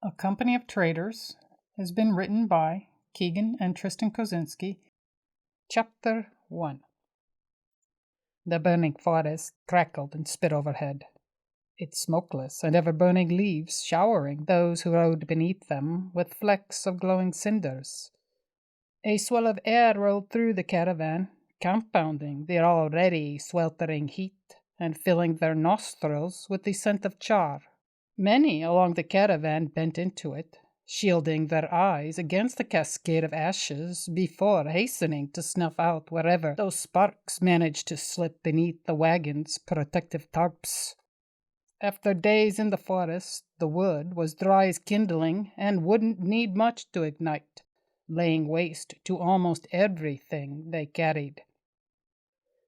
A Company of Traitors has been written by Keegan and Tristan Kozinski. Chapter 1. The burning forest crackled and spit overhead, its smokeless and ever-burning leaves showering those who rode beneath them with flecks of glowing cinders. A swell of air rolled through the caravan, compounding the already sweltering heat and filling their nostrils with the scent of char. Many along the caravan bent into it, shielding their eyes against the cascade of ashes before hastening to snuff out wherever those sparks managed to slip beneath the wagon's protective tarps. After days in the forest, the wood was dry as kindling and wouldn't need much to ignite, laying waste to almost everything they carried.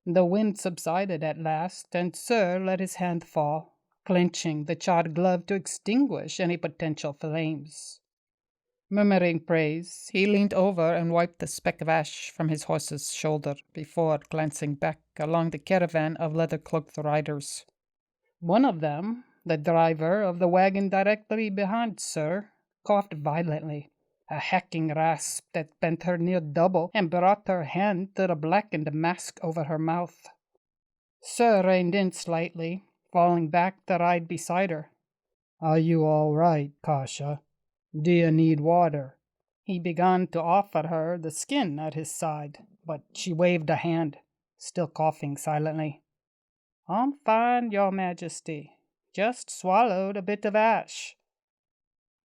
The wind subsided at last, and Surr let his hand fall, clenching the charred glove to extinguish any potential flames. Murmuring praise, he leaned over and wiped the speck of ash from his horse's shoulder before glancing back along the caravan of leather-cloaked riders. One of them, the driver of the wagon directly behind Surr, coughed violently, a hacking rasp that bent her near double and brought her hand to the blackened mask over her mouth. Surr reined in slightly, falling back to ride beside her. "Are you all right, Kasha? Do you need water?" He began to offer her the skin at his side, but she waved a hand, still coughing silently. "I'm fine, Your Majesty. Just swallowed a bit of ash."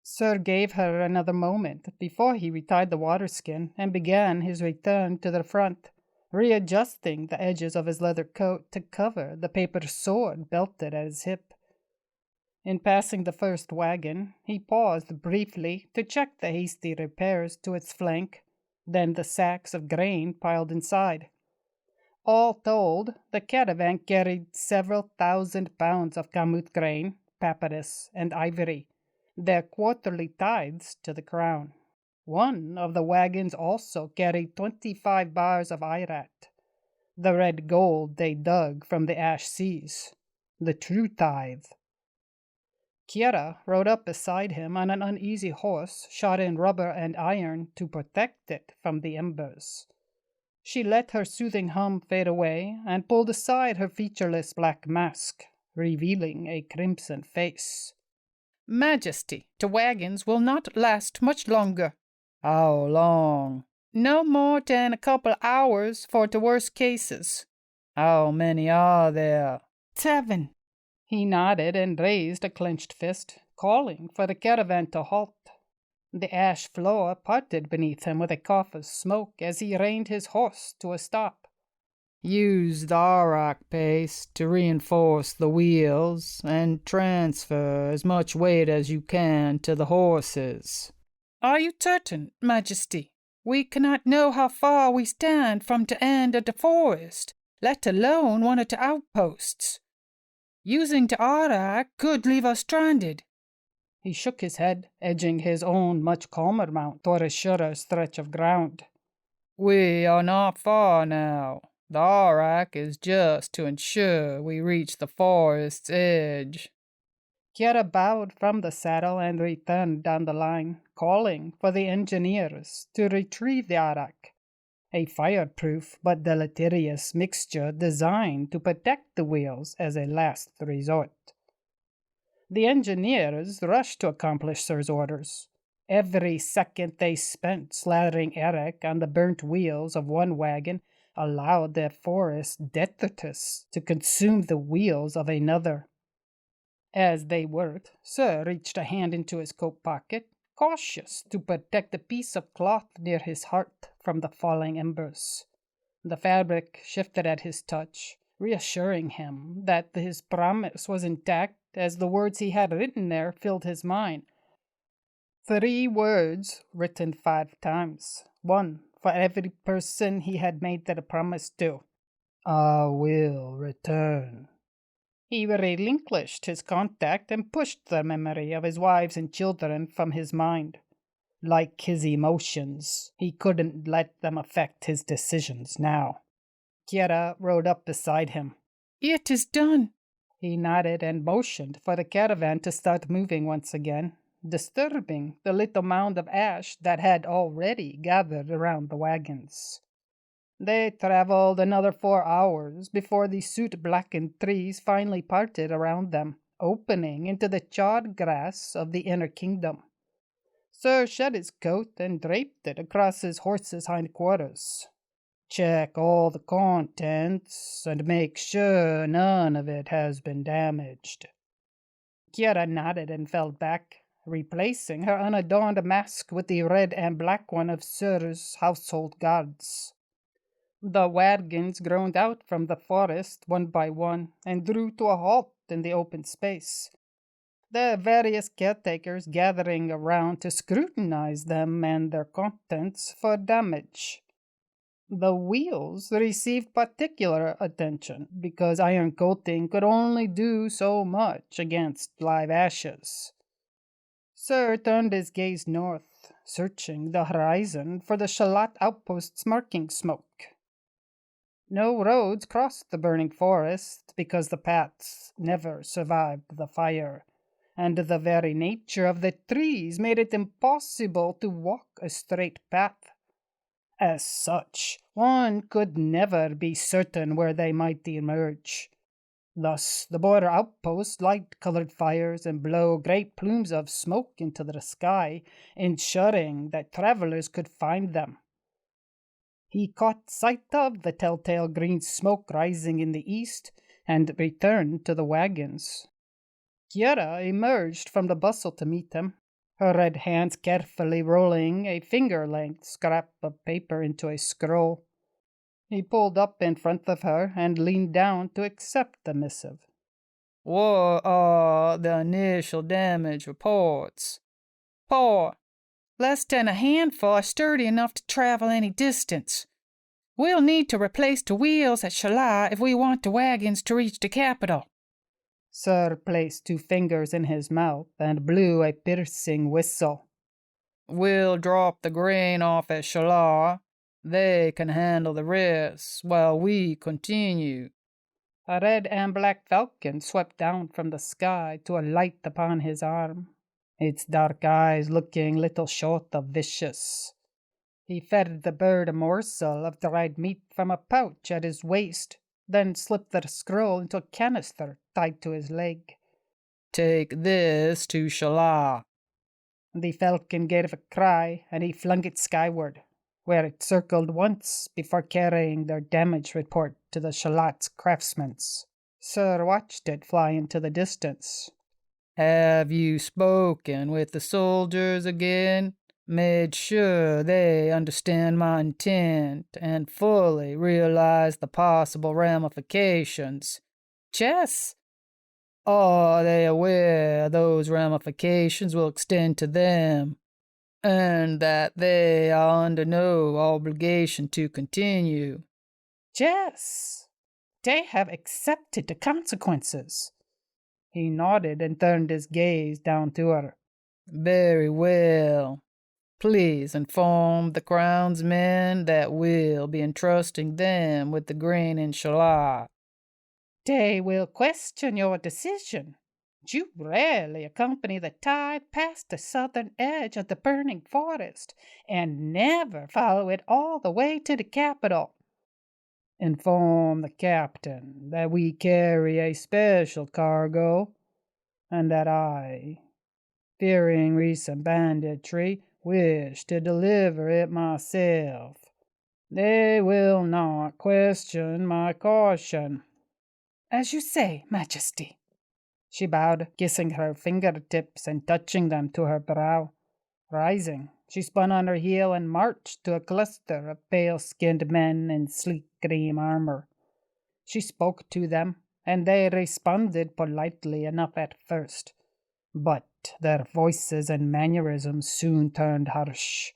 Surr gave her another moment before he retied the water skin and began his return to the front, readjusting the edges of his leather coat to cover the paper sword belted at his hip. In passing the first wagon, he paused briefly to check the hasty repairs to its flank, then the sacks of grain piled inside. All told, the caravan carried several thousand pounds of kamut grain, papyrus, and ivory, their quarterly tithes to the crown. One of the wagons also carried 25 bars of irat, the red gold they dug from the ash seas, the true tithe. Kiera rode up beside him on an uneasy horse shod in rubber and iron to protect it from the embers. She let her soothing hum fade away and pulled aside her featureless black mask, revealing a crimson face. "Majesty, the wagons will not last much longer." "How long?" "No more than a couple hours for the worst cases." "How many are there?" "7." He nodded and raised a clenched fist, calling for the caravan to halt. The ash floor parted beneath him with a cough of smoke as he reined his horse to a stop. "Use the arak paste to reinforce the wheels and transfer as much weight as you can to the horses." "Are you certain, Majesty? We cannot know how far we stand from the end of the forest, let alone one of the outposts. Using the arak could leave us stranded." He shook his head, edging his own much calmer mount toward a surer stretch of ground. "We are not far now. The arak is just to ensure we reach the forest's edge." Kiera bowed from the saddle and returned down the line, calling for the engineers to retrieve the arak, a fireproof but deleterious mixture designed to protect the wheels as a last resort. The engineers rushed to accomplish Surr's orders. Every second they spent slathering arak on the burnt wheels of one wagon allowed their forest detritus to consume the wheels of another. As they worked, Surr reached a hand into his coat pocket, cautious to protect the piece of cloth near his heart from the falling embers. The fabric shifted at his touch, reassuring him that his promise was intact as the words he had written there filled his mind. 3 words written 5 times, one for every person he had made that promise to. "I will return." He relinquished his contact and pushed the memory of his wives and children from his mind. Like his emotions, he couldn't let them affect his decisions now. Kiera rode up beside him. "It is done." He nodded and motioned for the caravan to start moving once again, disturbing the little mound of ash that had already gathered around the wagons. They traveled another 4 hours before the soot-blackened trees finally parted around them, opening into the charred grass of the inner kingdom. Surr shed his coat and draped it across his horse's hindquarters. Check all the contents and make sure none of it has been damaged. Kiara nodded and fell back, replacing her unadorned mask with the red and black one of Surr's household gods. The wagons groaned out from the forest one by one and drew to a halt in the open space, the various caretakers gathering around to scrutinize them and their contents for damage. The wheels received particular attention because iron coating could only do so much against live ashes. Surr turned his gaze north, searching the horizon for the Shalat outpost's marking smoke. No roads crossed the burning forest because the paths never survived the fire, and the very nature of the trees made it impossible to walk a straight path. As such, one could never be certain where they might emerge. Thus, the border outposts light colored fires and blow great plumes of smoke into the sky, ensuring that travelers could find them. He caught sight of the telltale green smoke rising in the east and returned to the wagons. Kiara emerged from the bustle to meet him, her red hands carefully rolling a finger-length scrap of paper into a scroll. He pulled up in front of her and leaned down to accept the missive. What are the initial damage reports? Poor. Less than a handful are sturdy enough to travel any distance. We'll need to replace the wheels at Shalat if we want the wagons to reach the capital. Surr placed 2 fingers in his mouth and blew a piercing whistle. We'll drop the grain off at Shalat. They can handle the rest while we continue. A red and black falcon swept down from the sky to alight upon his arm, its dark eyes looking little short of vicious. He fed the bird a morsel of dried meat from a pouch at his waist, then slipped the scroll into a canister tied to his leg. Take this to Shalat. The falcon gave a cry, and he flung it skyward, where it circled once before carrying their damage report to the Shalat's craftsmen. Surr watched it fly into the distance. Have you spoken with the soldiers again? Made sure they understand my intent and fully realize the possible ramifications? Yes. Are they aware those ramifications will extend to them, and that they are under no obligation to continue? Yes. They have accepted the consequences. He nodded and turned his gaze down to her. Very well. Please inform the Crown's men that we'll be entrusting them with the grain in Shalat. They will question your decision. You rarely accompany the tide past the southern edge of the burning forest and never follow it all the way to the capital. Inform the captain that we carry a special cargo, and that I, fearing recent banditry, wish to deliver it myself. They will not question my caution. As you say, Majesty. She bowed, kissing her fingertips and touching them to her brow. Rising, she spun on her heel and marched to a cluster of pale-skinned men in sleek cream armor. She spoke to them, and they responded politely enough at first, but their voices and mannerisms soon turned harsh,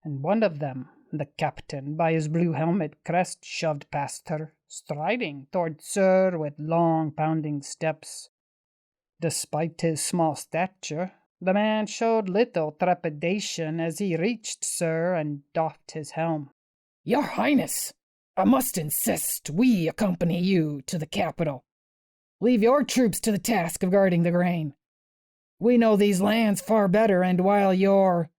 and one of them, the captain, by his blue helmet crest, shoved past her, striding toward Surr with long, pounding steps. Despite his small stature, the man showed little trepidation as he reached Surr and doffed his helm. Your Highness, I must insist we accompany you to the capital. Leave your troops to the task of guarding the grain. We know these lands far better, and while you're—"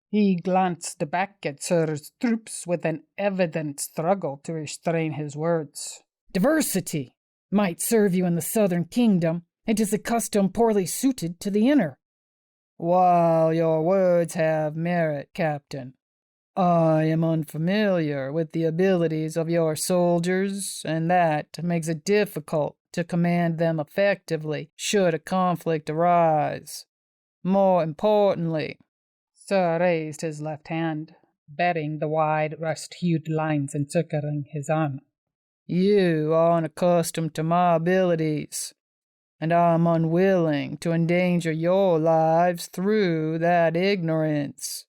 He glanced back at Surr's troops with an evident struggle to restrain his words. "Diversity might serve you in the southern kingdom. It is a custom poorly suited to the inner." "While your words have merit, Captain, I am unfamiliar with the abilities of your soldiers, and that makes it difficult to command them effectively should a conflict arise. More importantly—" Surr raised his left hand, baring the wide rust-hued lines encircling his arm. "You are unaccustomed to my abilities, and I am unwilling to endanger your lives through that ignorance."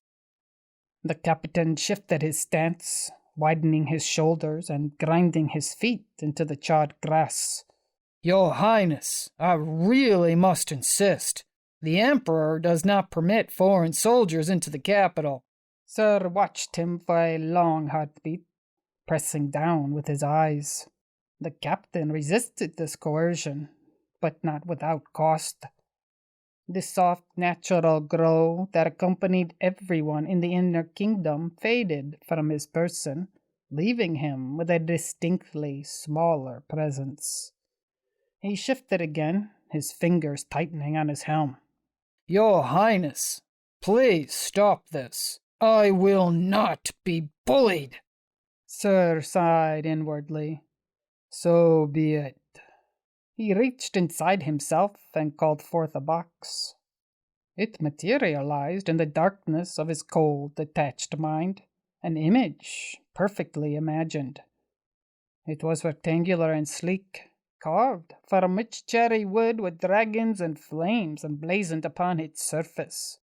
The captain shifted his stance, widening his shoulders and grinding his feet into the charred grass. "Your Highness, I really must insist. The Emperor does not permit foreign soldiers into the capital." Surr watched him for a long heartbeat, pressing down with his eyes. The captain resisted this coercion, but not without cost. The soft, natural glow that accompanied everyone in the inner kingdom faded from his person, leaving him with a distinctly smaller presence. He shifted again, his fingers tightening on his helm. "Your Highness, please stop this. I will not be bullied." Surr sighed inwardly. So be it. He reached inside himself and called forth a box. It materialized in the darkness of his cold, detached mind, an image perfectly imagined. It was rectangular and sleek, carved from rich cherry wood with dragons and flames emblazoned upon its surface.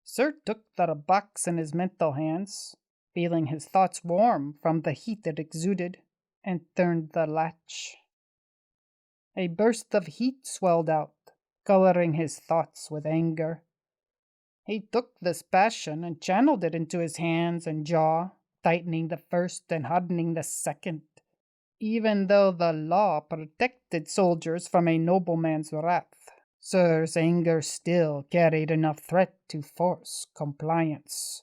Surr took the box in his mental hands, feeling his thoughts warm from the heat it exuded, and turned the latch. A burst of heat swelled out, coloring his thoughts with anger. He took this passion and channeled it into his hands and jaw, tightening the first and hardening the second. Even though the law protected soldiers from a nobleman's wrath, Surr's anger still carried enough threat to force compliance.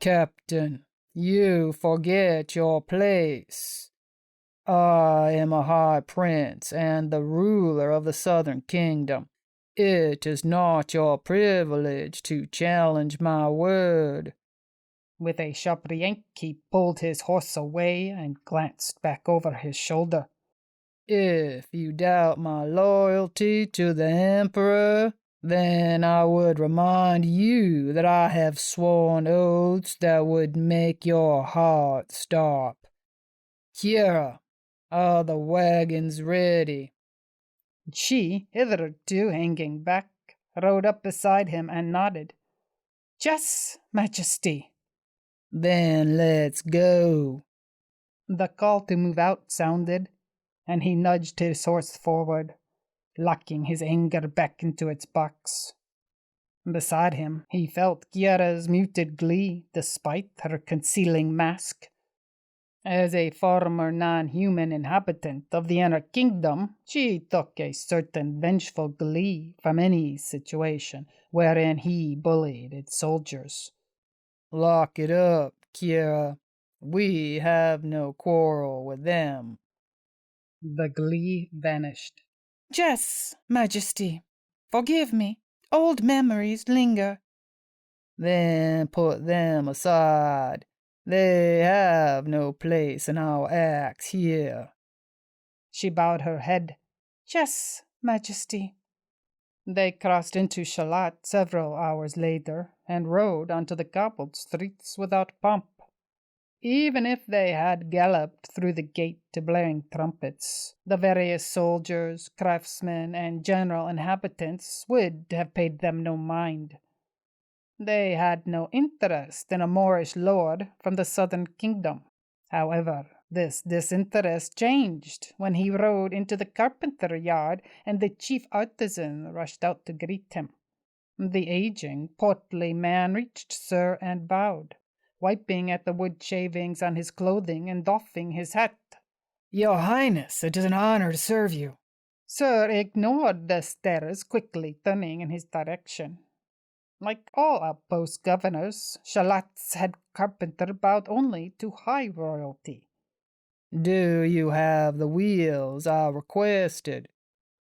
"Captain, you forget your place. I am a high prince and the ruler of the southern kingdom. It is not your privilege to challenge my word." With a sharp yank, he pulled his horse away and glanced back over his shoulder. "If you doubt my loyalty to the Emperor, then I would remind you that I have sworn oaths that would make your heart stop. Here are the wagons ready." She, hitherto hanging back, rode up beside him and nodded. "Yes, Majesty." "Then let's go." The call to move out sounded, and he nudged his horse forward, locking his anger back into its box. Beside him, he felt Kiara's muted glee despite her concealing mask. As a former non-human inhabitant of the inner kingdom, she took a certain vengeful glee from any situation wherein he bullied its soldiers. "Lock it up, Kiara. We have no quarrel with them." The glee vanished. "Yes, Majesty. Forgive me. Old memories linger." "Then put them aside. They have no place in our acts here." She bowed her head. "Yes, Majesty." They crossed into Shalat several hours later and rode onto the cobbled streets without pomp. Even if they had galloped through the gate to blaring trumpets, the various soldiers, craftsmen, and general inhabitants would have paid them no mind. They had no interest in a Moorish lord from the southern kingdom. However, this disinterest changed when he rode into the carpenter yard and the chief artisan rushed out to greet him. The aging, portly man reached Surr and bowed, wiping at the wood shavings on his clothing and doffing his hat. "Your Highness, it is an honor to serve you." Surr ignored the stares, quickly turning in his direction. Like all outpost governors, Shalat's head carpenter bowed only to high royalty. Do you have the wheels I requested?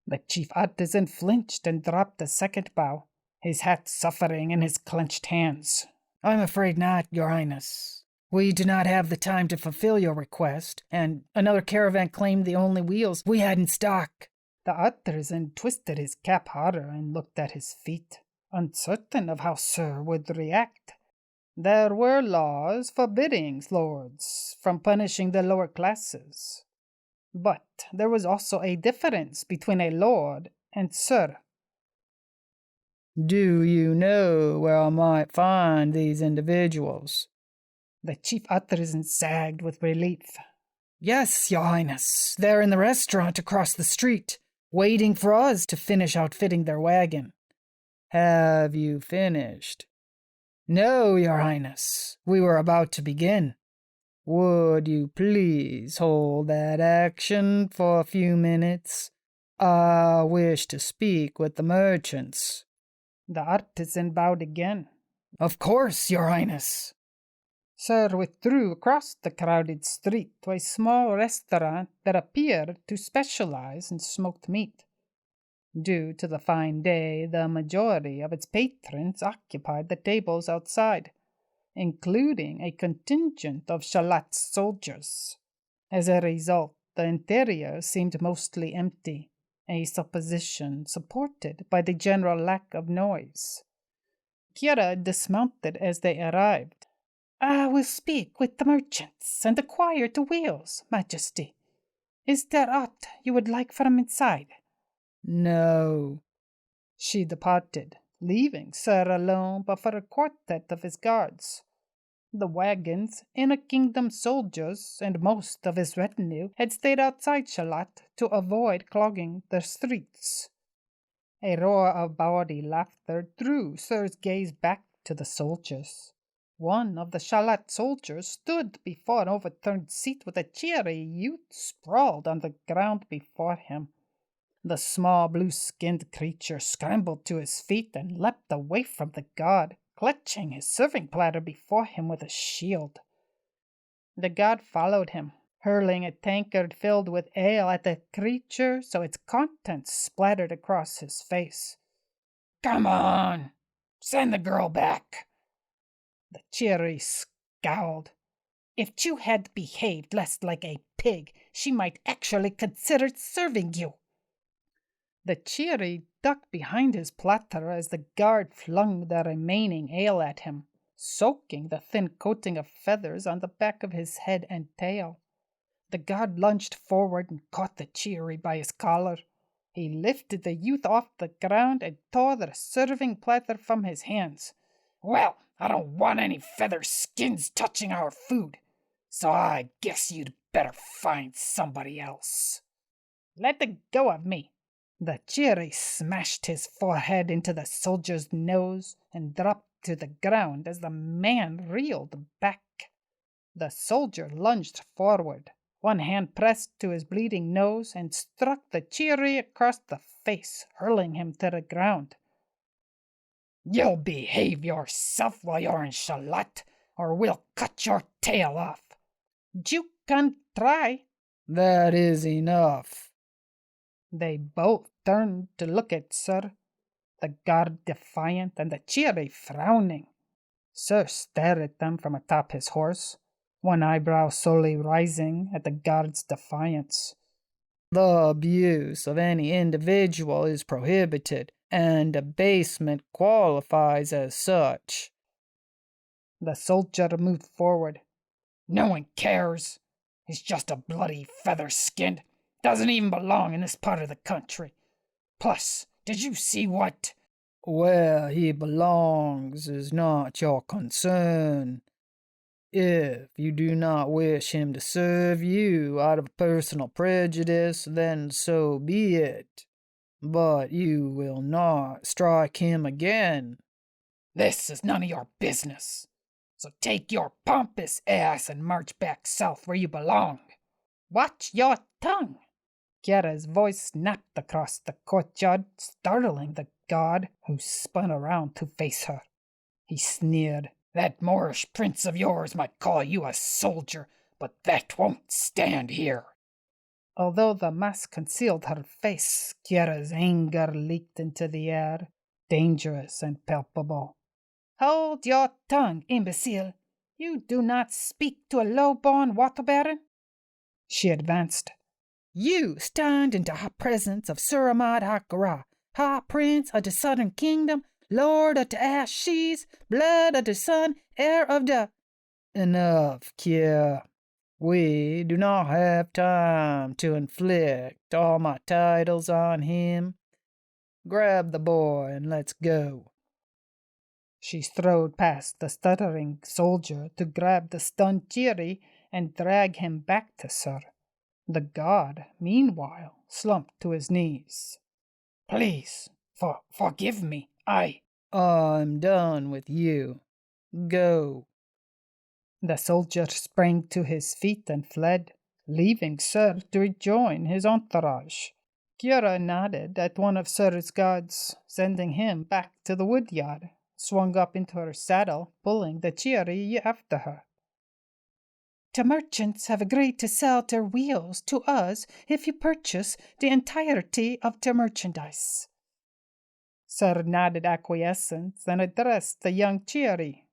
The chief artisan flinched and dropped a second bow, his hat suffering in his clenched hands. I'm afraid not, Your Highness. We do not have the time to fulfill your request, and another caravan claimed the only wheels we had in stock. The artisan twisted his cap harder and looked at his feet, uncertain of how Surr would react. There were laws forbidding lords from punishing the lower classes. But there was also a difference between a lord and Surr. Do you know where I might find these individuals? The chief artisan sagged with relief. Yes, Your Highness. They're in the restaurant across the street, waiting for us to finish outfitting their wagon. Have you finished? No, Your Highness. We were about to begin. Would you please hold that action for a few minutes? I wish to speak with the merchants. The artisan bowed again. Of course, Your Highness. Surr withdrew across the crowded street to a small restaurant that appeared to specialize in smoked meat. Due to the fine day, the majority of its patrons occupied the tables outside, including a contingent of Shalat's soldiers. As a result, the interior seemed mostly empty, a supposition supported by the general lack of noise. Kira dismounted as they arrived. I will speak with the merchants and acquire the wheels, Majesty. Is there aught you would like from inside? No. She departed, leaving Surr alone but for a quartet of his guards. The wagons, Inner Kingdom soldiers, and most of his retinue had stayed outside Shalat to avoid clogging the streets. A roar of bawdy laughter drew Surr's gaze back to the soldiers. One of the Shalat soldiers stood before an overturned seat with a cheery youth sprawled on the ground before him. The small blue-skinned creature scrambled to his feet and leapt away from the guard, clutching his serving platter before him with a shield. The guard followed him, hurling a tankard filled with ale at the creature so its contents splattered across his face. Come on! Send the girl back! The cheery scowled. If you had behaved less like a pig, she might actually consider serving you. The cheery ducked behind his platter as the guard flung the remaining ale at him, soaking the thin coating of feathers on the back of his head and tail. The guard lunged forward and caught the cheery by his collar. He lifted the youth off the ground and tore the serving platter from his hands. Well, I don't want any feather skins touching our food, so I guess you'd better find somebody else. Let go of me. The cheery smashed his forehead into the soldier's nose and dropped to the ground as the man reeled back. The soldier lunged forward, one hand pressed to his bleeding nose, and struck the cheery across the face, hurling him to the ground. You'll behave yourself while you're in Shalat, or we'll cut your tail off. You can try. That is enough. They both turned to look at Surr, the guard defiant and the cheery frowning. Surr stared at them from atop his horse, one eyebrow slowly rising at the guard's defiance. The abuse of any individual is prohibited, and abasement qualifies as such. The soldier moved forward. No one cares. He's just a bloody feather-skinned. Doesn't even belong in this part of the country. Plus, did you see what? Where he belongs is not your concern. If you do not wish him to serve you out of personal prejudice, then so be it. But you will not strike him again. This is none of your business. So take your pompous ass and march back south where you belong. Watch your tongue. Kiara's voice snapped across the courtyard, startling the god, who spun around to face her. He sneered. "That Moorish prince of yours might call you a soldier, but that won't stand here." Although the mask concealed her face, Kiara's anger leaked into the air, dangerous and palpable. "Hold your tongue, imbecile! You do not speak to a low-born water baron?" She advanced. "You stand in the high presence of Surr Hakara, High Prince of the Southern Kingdom, Lord of the Ashes, blood of the sun, heir of the—" Enough, Kiara. We do not have time to inflict all my titles on him. Grab the boy and let's go." She strode past the stuttering soldier to grab the stunned Thierry and drag him back to Surr. The god, meanwhile, slumped to his knees. "Please, forgive me. I'm done with you. Go." The soldier sprang to his feet and fled, leaving Surr to rejoin his entourage. Kiara nodded at one of Surr's guards, sending him back to the woodyard, swung up into her saddle, pulling the Thierry after her. "The merchants have agreed to sell their wheels to us if you purchase the entirety of their merchandise." Surr nodded acquiescence and addressed the young Thierry.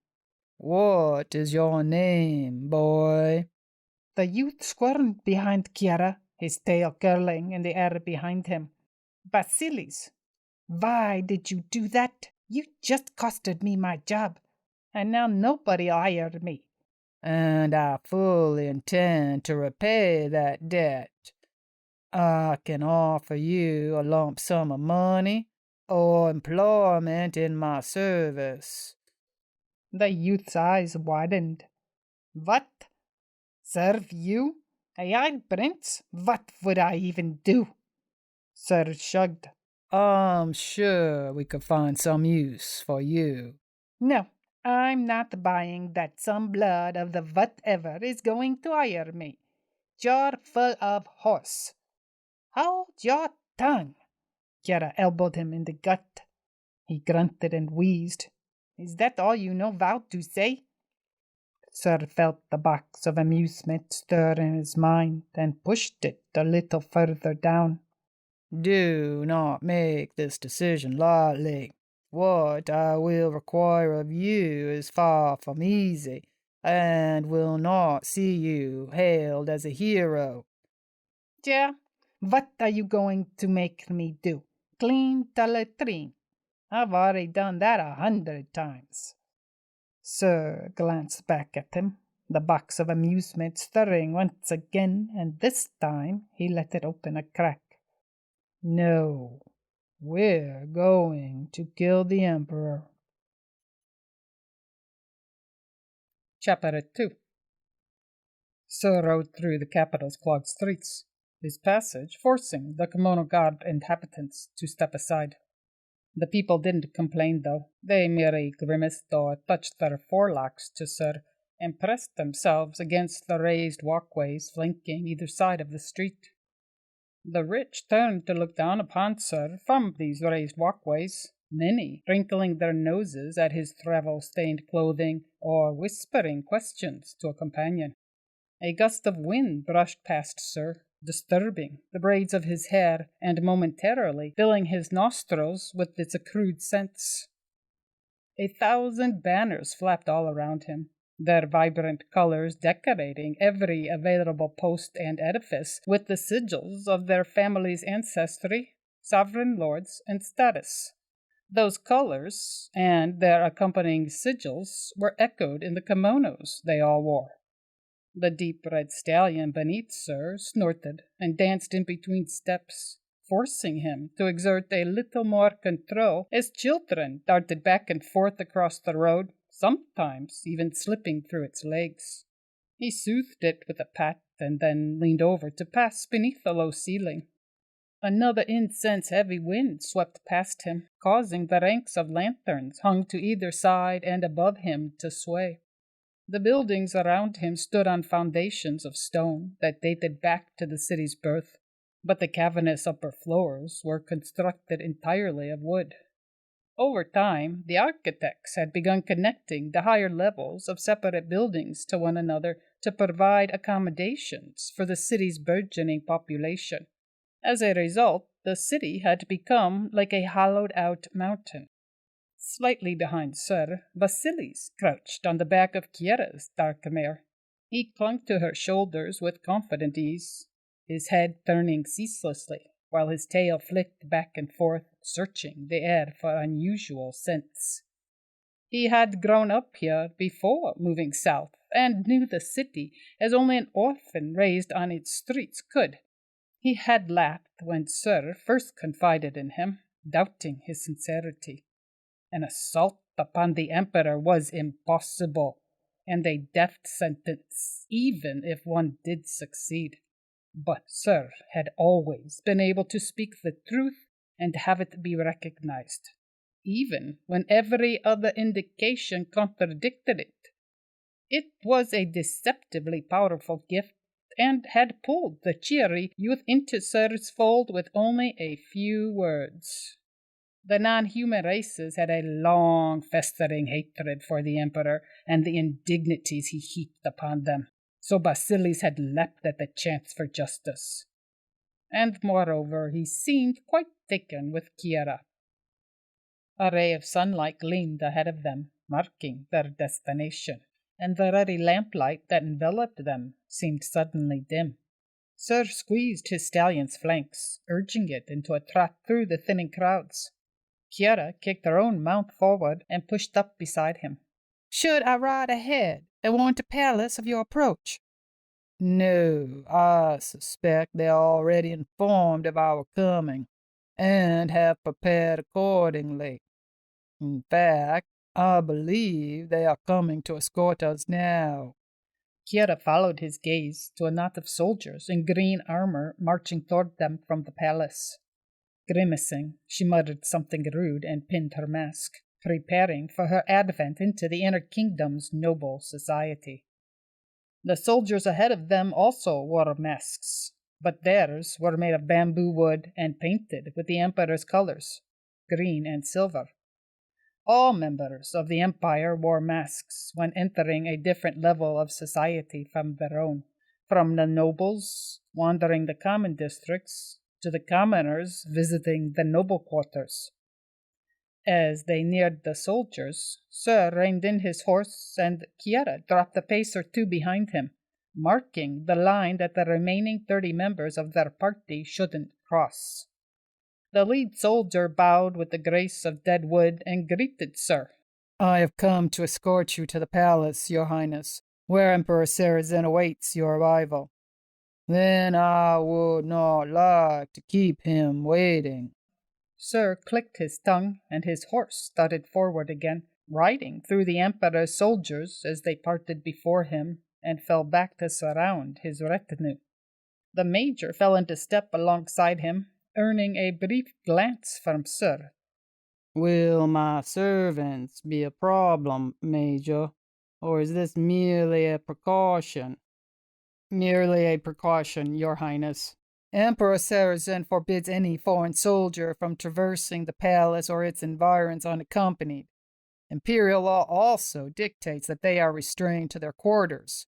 "What is your name, boy?" The youth squirmed behind Kiara, his tail curling in the air behind him. "Basilis, why did you do that? You just costed me my job, and now nobody hired me." "And I fully intend to repay that debt. I can offer you a lump sum of money or employment in my service." The youth's eyes widened. "What? Serve you? A young prince? What would I even do?" Surr shrugged. "I'm sure we could find some use for you." "No, I'm not buying that some blood of the whatever is going to hire me. You're full of horse." "Hold your tongue!" Kiara elbowed him in the gut. He grunted and wheezed. "Is that all you know how to say?" Surr felt the box of amusement stir in his mind and pushed it a little further down. "Do not make this decision lightly. What I will require of you is far from easy, and will not see you hailed as a hero." "Yeah, what are you going to make me do? Clean the latrine? I've already done that 100 times." Surr glanced back at him, the box of amusement stirring once again, and this time he let it open a crack. "No, we're going to kill the Emperor." Chapter 2. Surr rode through the capital's clogged streets, his passage forcing the kimono guard inhabitants to step aside. The people didn't complain, though. They merely grimaced or touched their forelocks to Surr and pressed themselves against the raised walkways flanking either side of the street. The rich turned to look down upon Surr from these raised walkways, many wrinkling their noses at his travel-stained clothing or whispering questions to a companion. A gust of wind brushed past Surr, disturbing the braids of his hair and momentarily filling his nostrils with its accrued scents. 1,000 banners flapped all around him, their vibrant colors decorating every available post and edifice with the sigils of their family's ancestry, sovereign lords, and status. Those colors and their accompanying sigils were echoed in the kimonos they all wore. The deep red stallion beneath Surr snorted and danced in between steps, forcing him to exert a little more control as children darted back and forth across the road, sometimes even slipping through its legs. He soothed it with a pat and then leaned over to pass beneath the low ceiling. Another incense-heavy wind swept past him, causing the ranks of lanterns hung to either side and above him to sway. The buildings around him stood on foundations of stone that dated back to the city's birth, but the cavernous upper floors were constructed entirely of wood. Over time, the architects had begun connecting the higher levels of separate buildings to one another to provide accommodations for the city's burgeoning population. As a result, the city had become like a hollowed-out mountain. Slightly behind Surr, Vasilis crouched on the back of Kiera's dark mare. He clung to her shoulders with confident ease, his head turning ceaselessly, while his tail flicked back and forth, searching the air for unusual scents. He had grown up here before moving south, and knew the city as only an orphan raised on its streets could. He had laughed when Surr first confided in him, doubting his sincerity. An assault upon the Emperor was impossible, and a death sentence, even if one did succeed. But Surr had always been able to speak the truth and have it be recognized, even when every other indication contradicted it. It was a deceptively powerful gift, and had pulled the cheery youth into Surr's fold with only a few words. The non-human races had a long, festering hatred for the Emperor and the indignities he heaped upon them, so Vasilis had leapt at the chance for justice. And moreover, he seemed quite taken with Kiera. A ray of sunlight gleamed ahead of them, marking their destination, and the ruddy lamplight that enveloped them seemed suddenly dim. Surr squeezed his stallion's flanks, urging it into a trot through the thinning crowds. Kiera kicked her own mount forward and pushed up beside him. "Should I ride ahead and warn the palace of your approach?" No, I suspect they are already informed of our coming, and have prepared accordingly. In fact, I believe they are coming to escort us now." Kiera followed his gaze to a knot of soldiers in green armor marching toward them from the palace. Grimacing, she muttered something rude and pinned her mask, preparing for her advent into the inner kingdom's noble society. The soldiers ahead of them also wore masks, but theirs were made of bamboo wood and painted with the Emperor's colors, green and silver. All members of the Empire wore masks when entering a different level of society from their own, from the nobles wandering the common districts to the commoners visiting the noble quarters. As they neared the soldiers, Surr reined in his horse, and Kiera dropped a pace or two behind him, marking the line that the remaining 30 members of their party shouldn't cross. The lead soldier bowed with the grace of dead wood and greeted Surr. "I have come to escort you to the palace, Your Highness, where Emperor Sarizen awaits your arrival. Then I would not like to keep him waiting." Surr clicked his tongue, and his horse started forward again, riding through the Emperor's soldiers as they parted before him and fell back to surround his retinue. The major fell into step alongside him, earning a brief glance from Surr. "Will my servants be a problem, Major, or is this merely a precaution?" "Merely a precaution, Your Highness. Emperor Sarizen forbids any foreign soldier from traversing the palace or its environs unaccompanied. Imperial law also dictates that they are restrained to their quarters.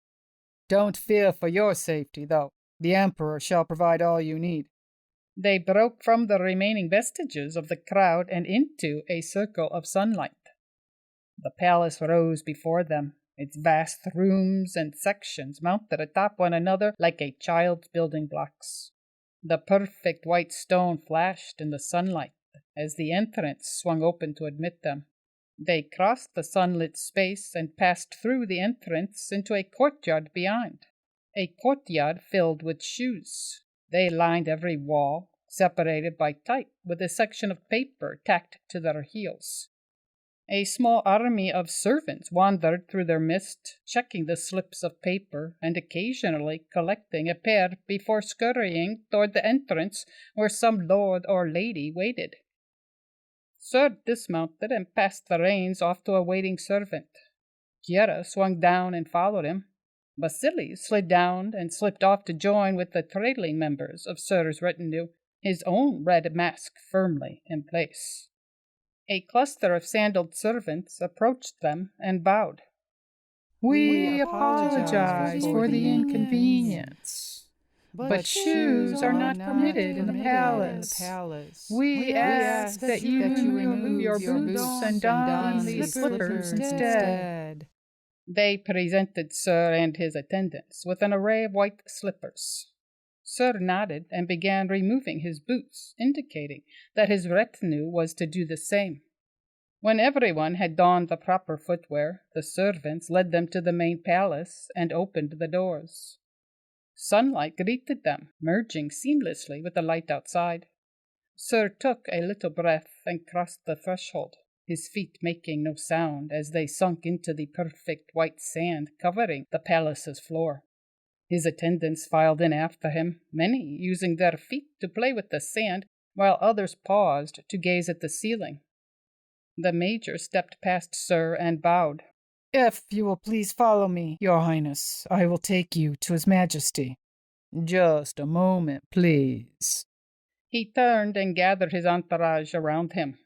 Don't fear for your safety, though. The Emperor shall provide all you need." They broke from the remaining vestiges of the crowd and into a circle of sunlight. The palace rose before them, its vast rooms and sections mounted atop one another like a child's building blocks. The perfect white stone flashed in the sunlight as the entrance swung open to admit them. They crossed the sunlit space and passed through the entrance into a courtyard beyond, a courtyard filled with shoes. They lined every wall, separated by type with a section of paper tacked to their heels. A small army of servants wandered through their midst, checking the slips of paper and occasionally collecting a pair before scurrying toward the entrance where some lord or lady waited. Surr dismounted and passed the reins off to a waiting servant. Kiera swung down and followed him. Vasily slid down and slipped off to join with the trailing members of Surr's retinue, his own red mask firmly in place. A cluster of sandaled servants approached them and bowed. We apologize for the inconvenience, but shoes are not permitted in the palace. We ask that you remove your boots and don these slippers instead. They presented Surr and his attendants with an array of white slippers. Surr nodded and began removing his boots, indicating that his retinue was to do the same. When everyone had donned the proper footwear, the servants led them to the main palace and opened the doors. Sunlight greeted them, merging seamlessly with the light outside. Surr took a little breath and crossed the threshold, his feet making no sound as they sunk into the perfect white sand covering the palace's floor. His attendants filed in after him, many using their feet to play with the sand, while others paused to gaze at the ceiling. The major stepped past Surr and bowed. If you will please follow me, Your Highness, I will take you to His Majesty. Just a moment, please. He turned and gathered his entourage around him.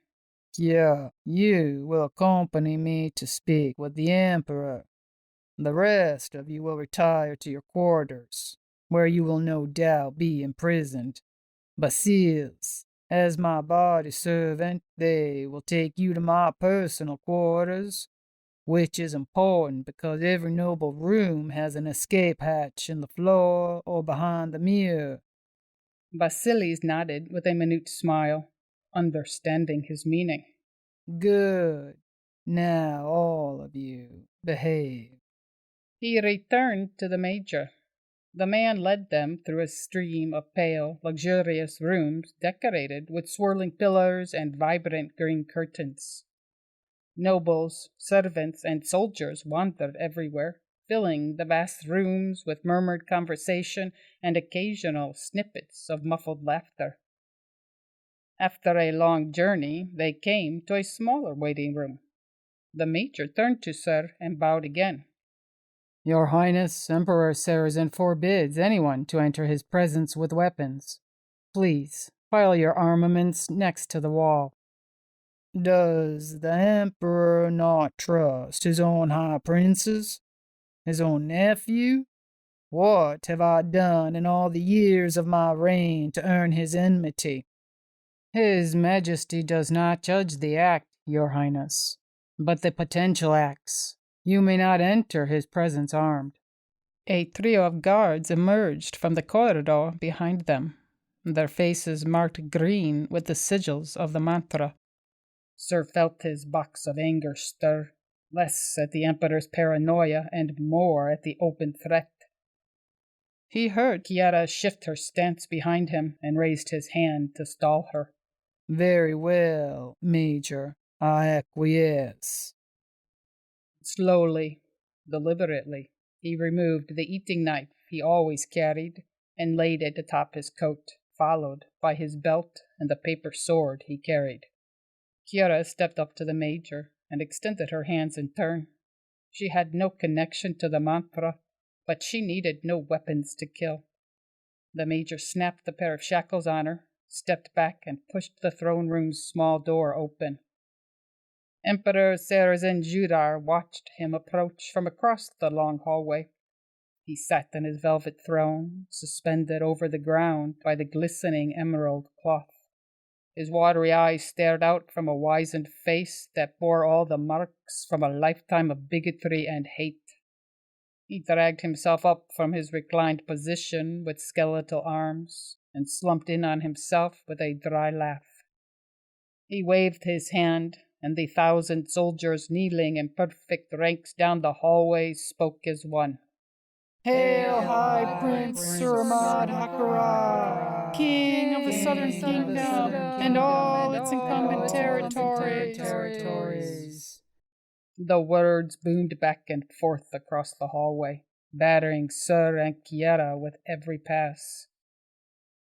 Yeah, you will accompany me to speak with the Emperor. The rest of you will retire to your quarters, where you will no doubt be imprisoned. Basiles, as my body servant, they will take you to my personal quarters, which is important because every noble room has an escape hatch in the floor or behind the mirror. Basiles nodded with a minute smile, understanding his meaning. Good. Now all of you, behave. He returned to the major. The man led them through a stream of pale, luxurious rooms decorated with swirling pillars and vibrant green curtains. Nobles, servants, and soldiers wandered everywhere, filling the vast rooms with murmured conversation and occasional snippets of muffled laughter. After a long journey, they came to a smaller waiting room. The major turned to Surr and bowed again. Your Highness, Emperor Sarizen forbids anyone to enter his presence with weapons. Please, pile your armaments next to the wall. Does the Emperor not trust his own high princes? His own nephew? What have I done in all the years of my reign to earn his enmity? His Majesty does not judge the act, Your Highness, but the potential acts. You may not enter his presence armed. A trio of guards emerged from the corridor behind them, their faces marked green with the sigils of the mantra. Surr felt his box of anger stir, less at the Emperor's paranoia and more at the open threat. He heard Kiara shift her stance behind him and raised his hand to stall her. Very well, Major. I acquiesce. Slowly, deliberately, he removed the eating knife he always carried and laid it atop his coat, followed by his belt and the paper sword he carried. Kiara stepped up to the major and extended her hands in turn. She had no connection to the mantra, but she needed no weapons to kill. The major snapped the pair of shackles on her, stepped back, and pushed the throne room's small door open. Emperor Sarizen Judas watched him approach from across the long hallway. He sat on his velvet throne, suspended over the ground by the glistening emerald cloth. His watery eyes stared out from a wizened face that bore all the marks from a lifetime of bigotry and hate. He dragged himself up from his reclined position with skeletal arms and slumped in on himself with a dry laugh. He waved his hand, and the 1,000 soldiers kneeling in perfect ranks down the hallway spoke as one. Hail, High Prince Surr Hakara, King of the Southern Kingdom and all its incumbent territories. The words boomed back and forth across the hallway, battering Surr and Kiara with every pass.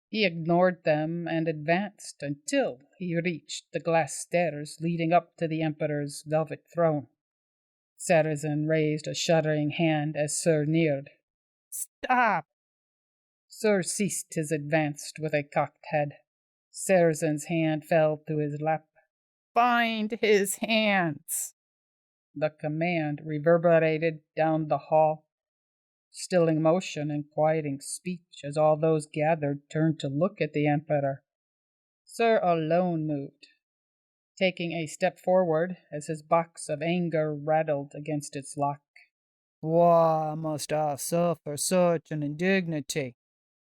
He ignored them and advanced until he reached the glass stairs leading up to the Emperor's velvet throne. Sarizen raised a shuddering hand as Surr neared. Stop! Surr ceased his advance with a cocked head. Sarizen's hand fell to his lap. Bind his hands! The command reverberated down the hall, stilling motion and quieting speech as all those gathered turned to look at the Emperor. Surr alone moved, taking a step forward as his box of anger rattled against its lock. Why must I suffer such an indignity?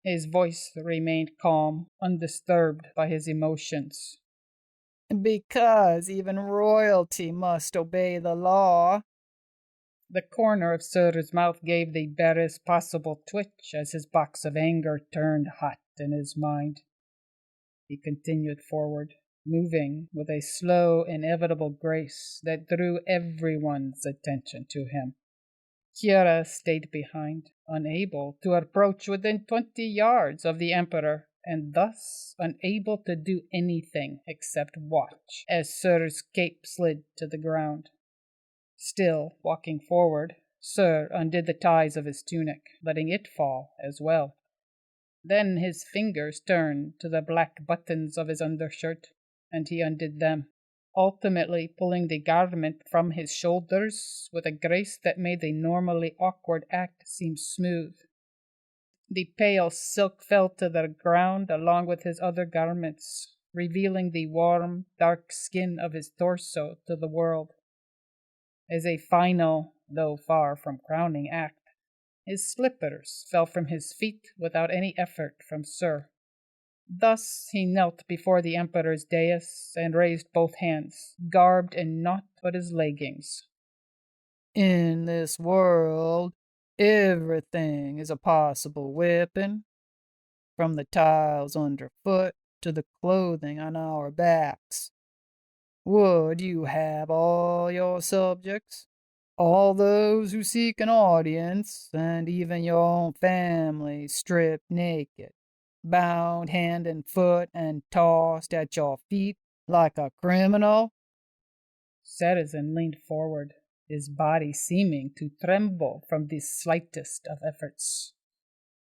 His voice remained calm, undisturbed by his emotions. Because even royalty must obey the law. The corner of Surr's mouth gave the barest possible twitch as his box of anger turned hot in his mind. He continued forward, moving with a slow, inevitable grace that drew everyone's attention to him. Kiara stayed behind, unable to approach within 20 yards of the Emperor, and thus unable to do anything except watch as Surr's cape slid to the ground. Still walking forward, Surr undid the ties of his tunic, letting it fall as well. Then his fingers turned to the black buttons of his undershirt, and he undid them, ultimately pulling the garment from his shoulders with a grace that made the normally awkward act seem smooth. The pale silk fell to the ground along with his other garments, revealing the warm, dark skin of his torso to the world. As a final, though far from crowning act, his slippers fell from his feet without any effort from Surr. Thus he knelt before the Emperor's dais and raised both hands, garbed in naught but his leggings. In this world, everything is a possible weapon, from the tiles underfoot to the clothing on our backs. Would you have all your subjects, all those who seek an audience, and even your own family stripped naked, bound hand and foot, and tossed at your feet like a criminal? Sarizen leaned forward, his body seeming to tremble from the slightest of efforts.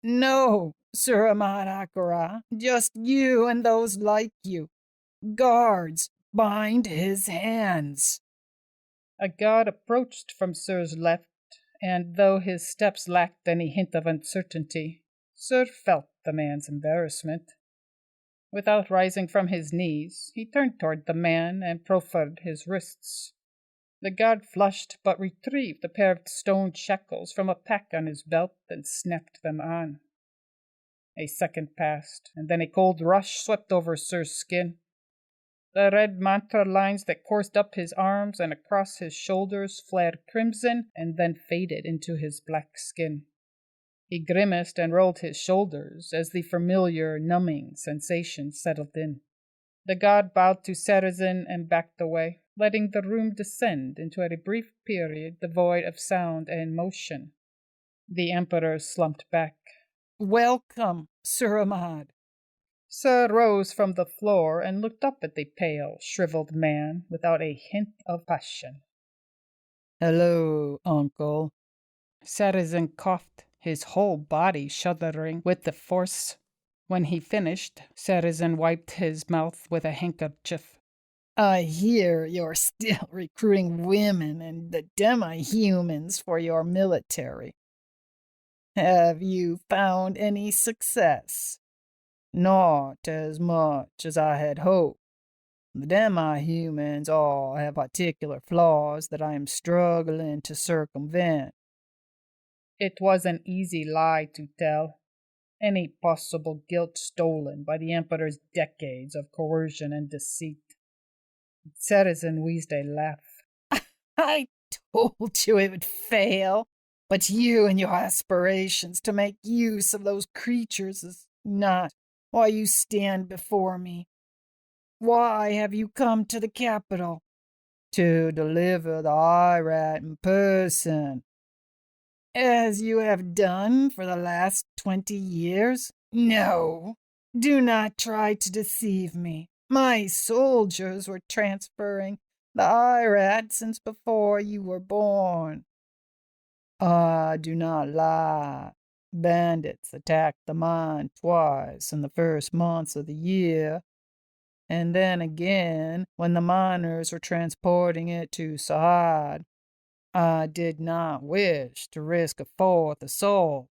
No, Surr Ahmad Akara, just you and those like you. Guards, bind his hands. A guard approached from Surr's left, and though his steps lacked any hint of uncertainty, Surr felt the man's embarrassment. Without rising from his knees, he turned toward the man and proffered his wrists. The guard flushed but retrieved a pair of stone shackles from a pack on his belt and snapped them on. A second passed, and then a cold rush swept over Surr's skin. The red mantra lines that coursed up his arms and across his shoulders flared crimson and then faded into his black skin. He grimaced and rolled his shoulders as the familiar, numbing sensation settled in. The god bowed to Sarizen and backed away, letting the room descend into a brief period devoid of sound and motion. The Emperor slumped back. Welcome, Surr Ahmad. Surr rose from the floor and looked up at the pale, shriveled man without a hint of passion. Hello, uncle. Sarizen coughed, his whole body shuddering with the force. When he finished, Sarizen wiped his mouth with a handkerchief. I hear you're still recruiting women and the demi-humans for your military. Have you found any success? Not as much as I had hoped. The demi-humans all have particular flaws that I am struggling to circumvent. It was an easy lie to tell. Any possible guilt stolen by the Emperor's decades of coercion and deceit. Sarizen wheezed a laugh. I told you it would fail, but you and your aspirations to make use of those creatures is not why you stand before me. Why have you come to the capital? To deliver the IRAT in person. As you have done for the last 20 years? No, do not try to deceive me. My soldiers were transferring the Irad since before you were born. I do not lie. Bandits attacked the mine twice in the first months of the year, and then again when the miners were transporting it to Sahad. I did not wish to risk a fourth assault.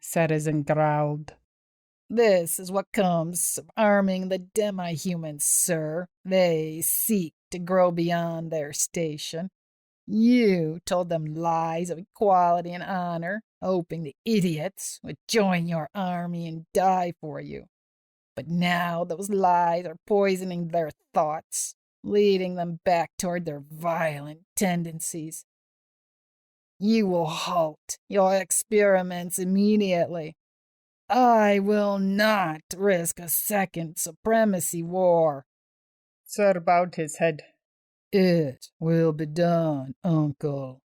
Sarizen growled. This is what comes of arming the demi-humans, sir. They seek to grow beyond their station. You told them lies of equality and honor, hoping the idiots would join your army and die for you. But now those lies are poisoning their thoughts, leading them back toward their violent tendencies. You will halt your experiments immediately. I will not risk a second supremacy war. Surr bowed his head. It will be done, uncle.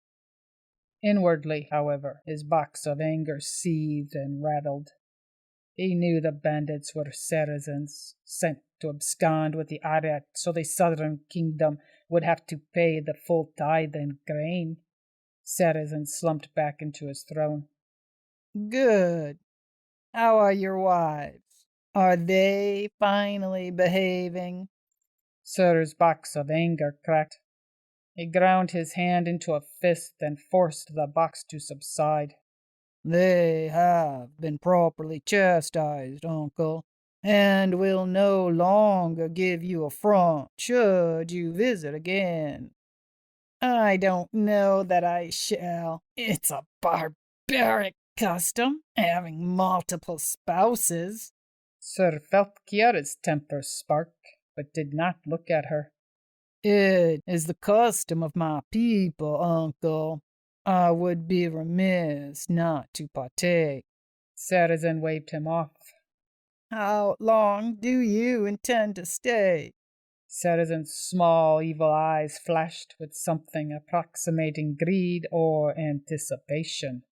Inwardly, however, his box of anger seethed and rattled. He knew the bandits were Sarizens, sent to abscond with the Arat so the southern kingdom would have to pay the full tithe in grain. Sarizen slumped back into his throne. Good. How are your wives? Are they finally behaving? Surr's box of anger cracked. He ground his hand into a fist and forced the box to subside. They have been properly chastised, uncle, and will no longer give you affront should you visit again. I don't know that I shall. It's a barbaric custom, having multiple spouses. Surr felt Kiara's temper spark, but did not look at her. It is the custom of my people, uncle. I would be remiss not to partake. Sarizen waved him off. How long do you intend to stay? Sarizen's small, evil eyes flashed with something approximating greed or anticipation.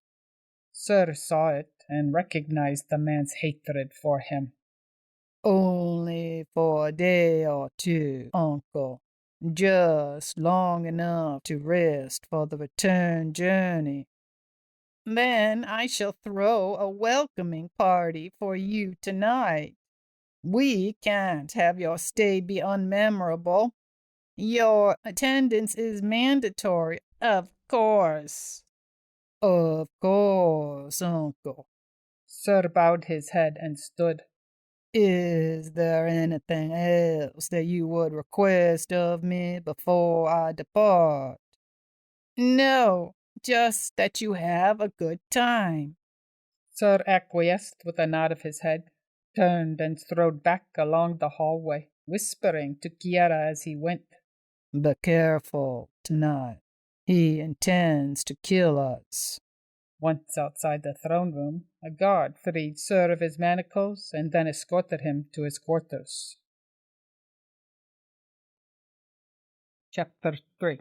Surr saw it and recognized the man's hatred for him. Only for a day or two, uncle. Just long enough to rest for the return journey. Then I shall throw a welcoming party for you tonight. We can't have your stay be unmemorable. Your attendance is mandatory, of course. Of course, uncle. Surr bowed his head and stood. Is there anything else that you would request of me before I depart? No, just that you have a good time. Surr acquiesced with a nod of his head, turned and strode back along the hallway, whispering to Kiara as he went. Be careful tonight. He intends to kill us. Once outside the throne room, a guard freed Surr of his manacles and then escorted him to his quarters. Chapter 3.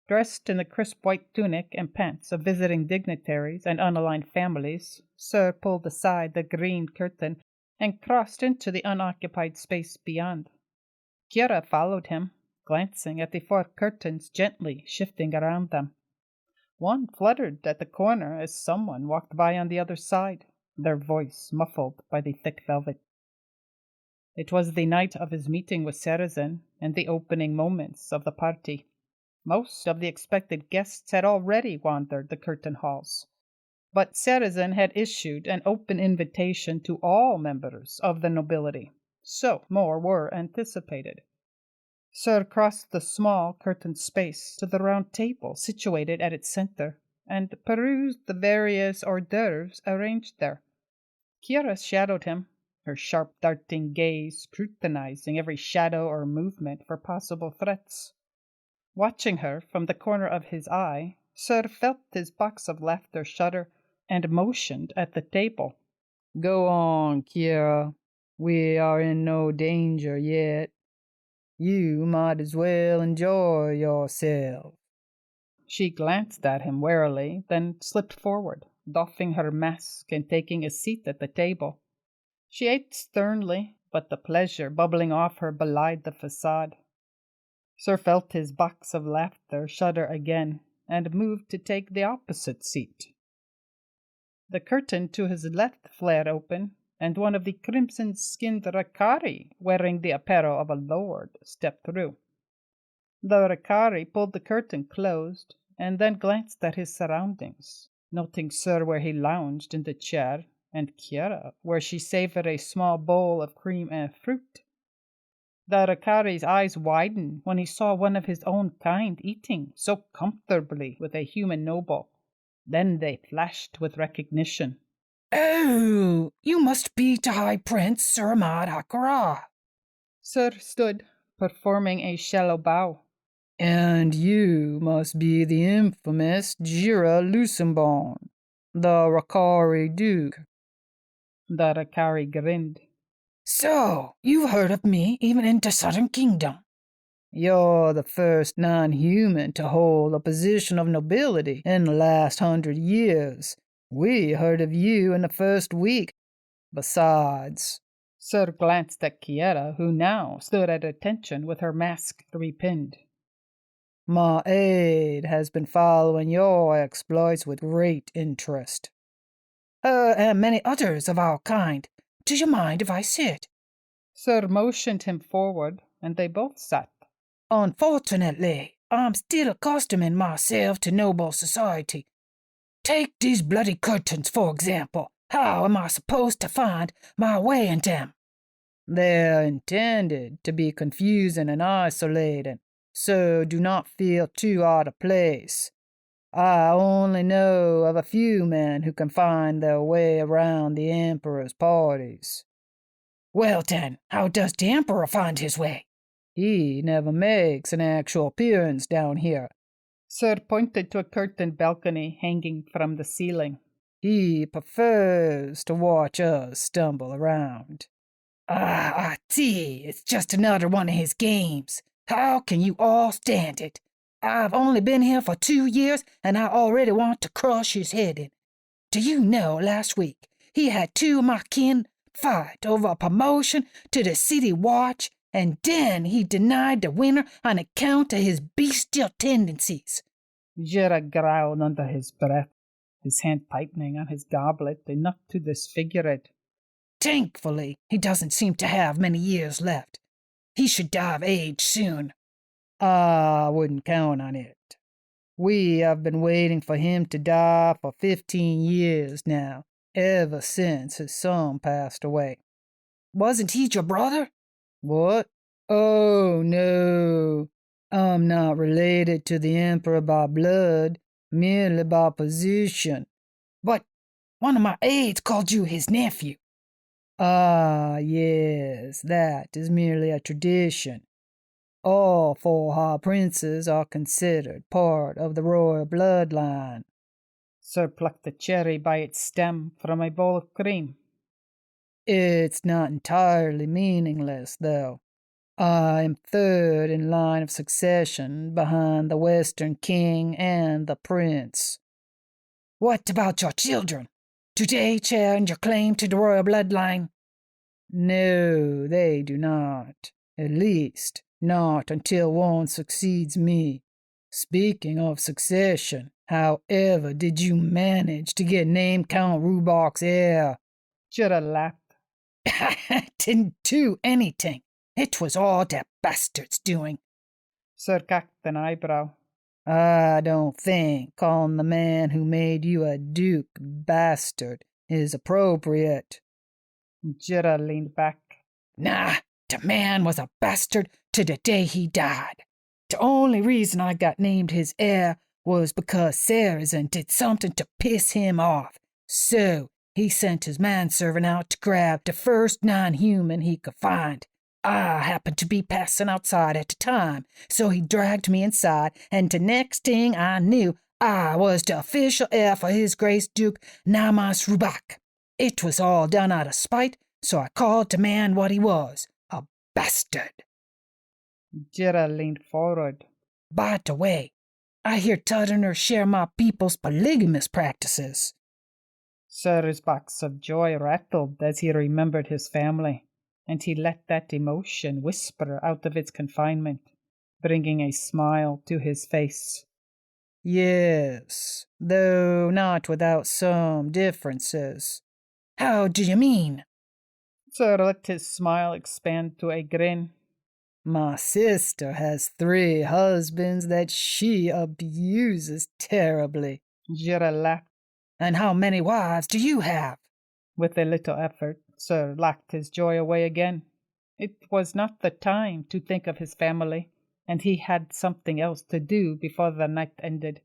Dressed in the crisp white tunic and pants of visiting dignitaries and unaligned families, Surr pulled aside the green curtain and crossed into the unoccupied space beyond. Kiara followed him, glancing at the four curtains gently shifting around them. One fluttered at the corner as someone walked by on the other side, their voice muffled by the thick velvet. It was the night of his meeting with Sarizen and the opening moments of the party. Most of the expected guests had already wandered the curtain halls, but Sarizen had issued an open invitation to all members of the nobility, so more were anticipated. Surr crossed the small curtained space to the round table situated at its center, and perused the various hors d'oeuvres arranged there. Kiara shadowed him, her sharp darting gaze scrutinizing every shadow or movement for possible threats. Watching her from the corner of his eye, Surr felt his box of laughter shudder, and motioned at the table. Go on, Kiara. We are in no danger yet. You might as well enjoy yourself. She glanced at him warily, then slipped forward, doffing her mask and taking a seat at the table. She ate sternly, but the pleasure bubbling off her belied the facade. Surr felt his box of laughter shudder again and moved to take the opposite seat. The curtain to his left flared open, and one of the crimson-skinned Rakari, wearing the apparel of a lord, stepped through. The Rakari pulled the curtain closed and then glanced at his surroundings, noting Surr where he lounged in the chair and Kiera where she savored a small bowl of cream and fruit. The Rakari's eyes widened when he saw one of his own kind eating so comfortably with a human noble. Then they flashed with recognition. "Oh, you must be the High Prince Surr Akara." Surr stood, performing a shallow bow. "And you must be the infamous Jira Lucenbone, the Rakari Duke." The Rakari grinned. "So, you've heard of me even in the Southern Kingdom." "You're the first non-human to hold a position of nobility in the last 100 years. We heard of you in the first week. Besides..." Surr glanced at Kiera, who now stood at attention with her mask repinned. "My aide has been following your exploits with great interest." And many others of our kind. Do you mind if I sit?" Surr motioned him forward, and they both sat. "Unfortunately, I'm still accustoming myself to noble society. Take these bloody curtains, for example. How am I supposed to find my way in them?" "They're intended to be confusing and isolating, so do not feel too out of place. I only know of a few men who can find their way around the Emperor's parties." "Well then, how does the Emperor find his way?" "He never makes an actual appearance down here." Surr pointed to a curtained balcony hanging from the ceiling. "He prefers to watch us stumble around." "Ah, I see. It's just another one of his games. How can you all stand it? I've only been here for 2 years, and I already want to crush his head in. Do you know, last week, he had 2 of my kin fight over a promotion to the city watch, and then he denied the winner on account of his bestial tendencies." Jira growled under his breath, his hand tightening on his goblet enough to disfigure it. "Thankfully, he doesn't seem to have many years left. He should die of age soon." "I wouldn't count on it. We have been waiting for him to die for 15 years now, ever since his son passed away." "Wasn't he your brother?" "What? Oh, no. I'm not related to the Emperor by blood, merely by position." "But one of my aides called you his nephew." "Ah, yes, that is merely a tradition. All 4 high princes are considered part of the royal bloodline." Surr plucked a cherry by its stem from a bowl of cream. "It's not entirely meaningless, though. I am 3rd in line of succession behind the Western King and the Prince." "What about your children? Do they challenge your claim to the royal bloodline?" "No, they do not. At least, not until one succeeds me. Speaking of succession, however did you manage to get named Count Rubok's heir?" Jira laughed. "I didn't do anything. It was all that bastard's doing." Surr cocked an eyebrow. "I don't think calling the man who made you a duke bastard is appropriate." Jira leaned back. "Nah, the man was a bastard to the day he died. The only reason I got named his heir was because Sarizen did something to piss him off. So he sent his manservant out to grab the first non-human he could find. I happened to be passing outside at the time, so he dragged me inside, and the next thing I knew, I was the official heir for His Grace Duke Namas Rubak. It was all done out of spite, so I called the man what he was, a bastard." Jira leaned forward. "By the way, I hear Southerners share my people's polygamous practices." Surr's box of joy rattled as he remembered his family, and he let that emotion whisper out of its confinement. bringing a smile to his face. Yes, though not without some differences. How do you mean? Surr let his smile expand to a grin. My sister has 3 husbands that she abuses terribly. Jira laughed. And how many wives do you have? With a little effort, Surr locked his joy away again. It was not the time to think of his family, and he had something else to do before the night ended.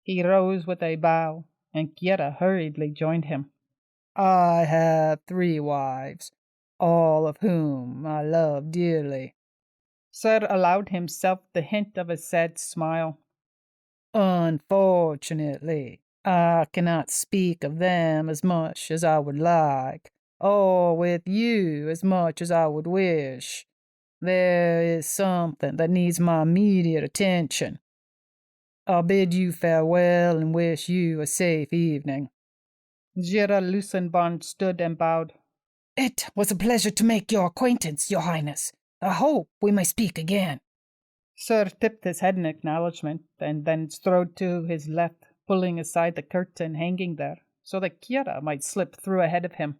He rose with a bow, and Kiera hurriedly joined him. I have 3 wives, all of whom I love dearly. Surr allowed himself the hint of a sad smile. Unfortunately, I cannot speak of them as much as I would like, or with you as much as I would wish. There is something that needs my immediate attention. I'll bid you farewell and wish you a safe evening. Jira Lusenbond stood and bowed. It was a pleasure to make your acquaintance, Your Highness. I hope we may speak again. Surr tipped his head in acknowledgment, and then strode to his left, pulling aside the curtain hanging there, so that Kiera might slip through ahead of him.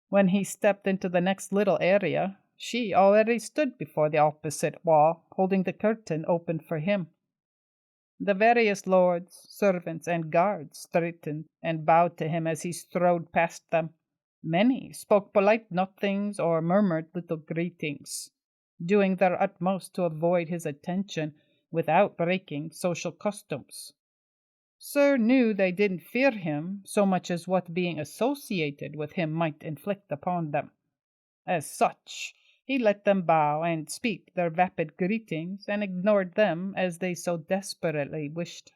When he stepped into the next little area, she already stood before the opposite wall, holding the curtain open for him. The various lords, servants, and guards straightened and bowed to him as he strode past them. Many spoke polite nothings or murmured little greetings, doing their utmost to avoid his attention without breaking social customs. Surr knew they didn't fear him so much as what being associated with him might inflict upon them. As such, he let them bow and speak their vapid greetings and ignored them as they so desperately wished.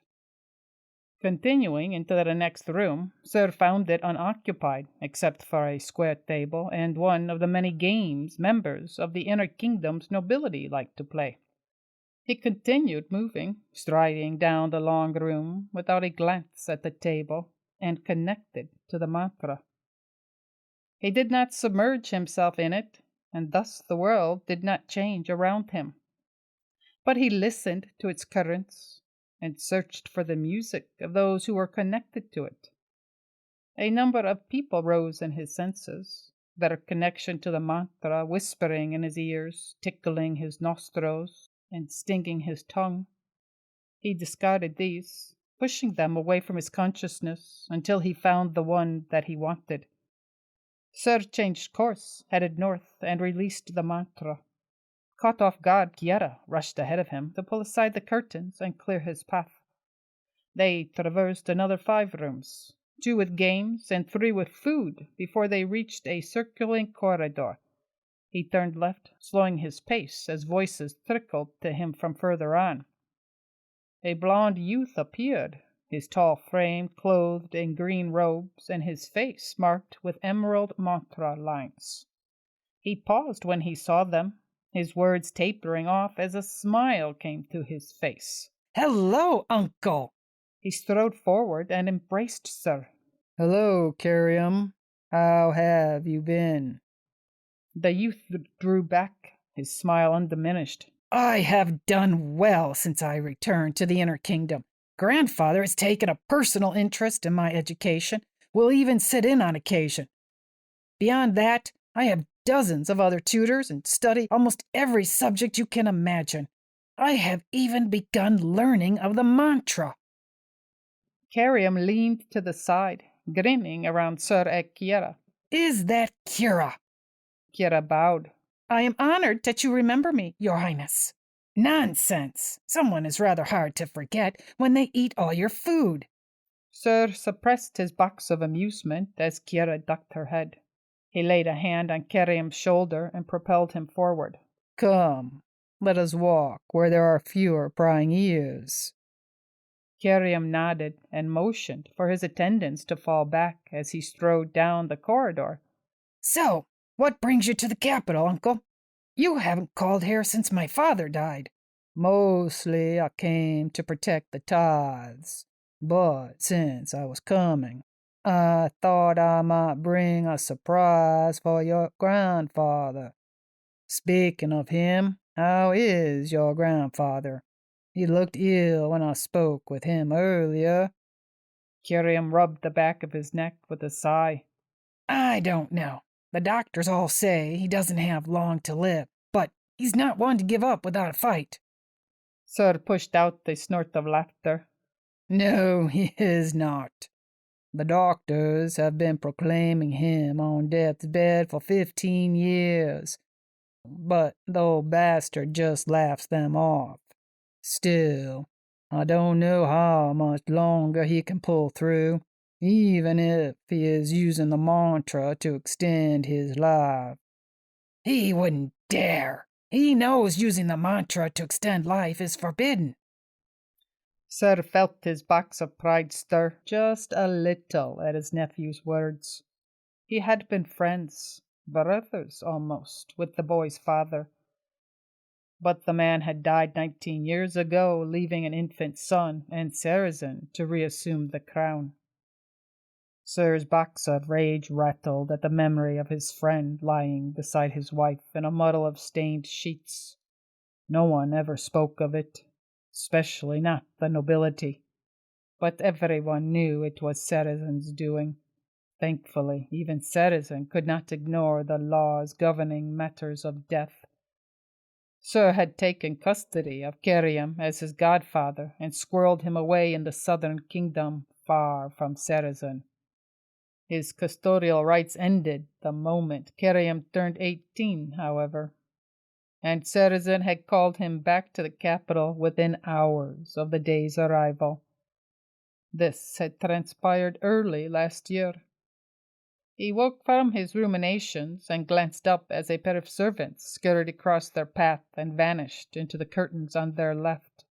Continuing into the next room, Surr found it unoccupied except for a square table and one of the many games members of the inner kingdom's nobility liked to play. He continued moving, striding down the long room without a glance at the table, and connected to the mantra. He did not submerge himself in it, and thus the world did not change around him. But he listened to its currents and searched for the music of those who were connected to it. A number of people rose in his senses, their connection to the mantra whispering in his ears, tickling his nostrils, and stinging his tongue. He discarded these, pushing them away from his consciousness until he found the one that he wanted. Surr changed course, headed north, and released the mantra. Caught off guard, Kiera rushed ahead of him to pull aside the curtains and clear his path. They traversed another 5 rooms, 2 with games and 3 with food, before they reached a circling corridor. He turned left, slowing his pace as voices trickled to him from further on. A blond youth appeared, his tall frame clothed in green robes and his face marked with emerald mantra lines. He paused when he saw them, his words tapering off as a smile came to his face. Hello, Uncle. He strode forward and embraced Surr. Hello, Carium. How have you been? The youth drew back, his smile undiminished. I have done well since I returned to the Inner Kingdom. Grandfather has taken a personal interest in my education, will even sit in on occasion. Beyond that, I have dozens of other tutors and study almost every subject you can imagine. I have even begun learning of the mantra. Carium leaned to the side, grinning around Surr et Kiera. Is that Kira? Kiera bowed. I am honored that you remember me, Your Highness. Nonsense. Someone is rather hard to forget when they eat all your food. Surr suppressed his box of amusement as Kiera ducked her head. He laid a hand on Carium's shoulder and propelled him forward. Come, let us walk where there are fewer prying ears. Carium nodded and motioned for his attendants to fall back as he strode down the corridor. So, what brings you to the capital, Uncle? You haven't called here since my father died. Mostly I came to protect the tithes, but since I was coming, I thought I might bring a surprise for your grandfather. Speaking of him, How is your grandfather? He looked ill when I spoke with him earlier." Kiriam rubbed the back of his neck with a sigh. "I don't know. The doctors all say he doesn't have long to live, but he's not one to give up without a fight." Surr pushed out a snort of laughter. "No, he is not. The doctors have been proclaiming him on death's bed for 15 years, but the old bastard just laughs them off. Still, I don't know how much longer he can pull through, even if he is using the mantra to extend his life." He wouldn't dare. He knows using the mantra to extend life is forbidden." Surr felt his box of pride stir just a little at his nephew's words. He had been friends, brothers almost, with the boy's father. But the man had died 19 years ago, leaving an infant son and Sarizen to reassume the crown. Surr's box of rage rattled at the memory of his friend lying beside his wife in a muddle of stained sheets. No one ever spoke of it, especially not the nobility. But everyone knew it was Sarizen's doing. Thankfully, even Sarizen could not ignore the laws governing matters of death. Surr had taken custody of Kiriam as his godfather and squirreled him away in the southern kingdom, far from Sarizen. His custodial rights ended the moment Kiriam turned 18, however, and Sarizen had called him back to the capital within hours of the day's arrival. This had transpired early last year. He woke from his ruminations and glanced up as a pair of servants scurried across their path and vanished into the curtains on their left.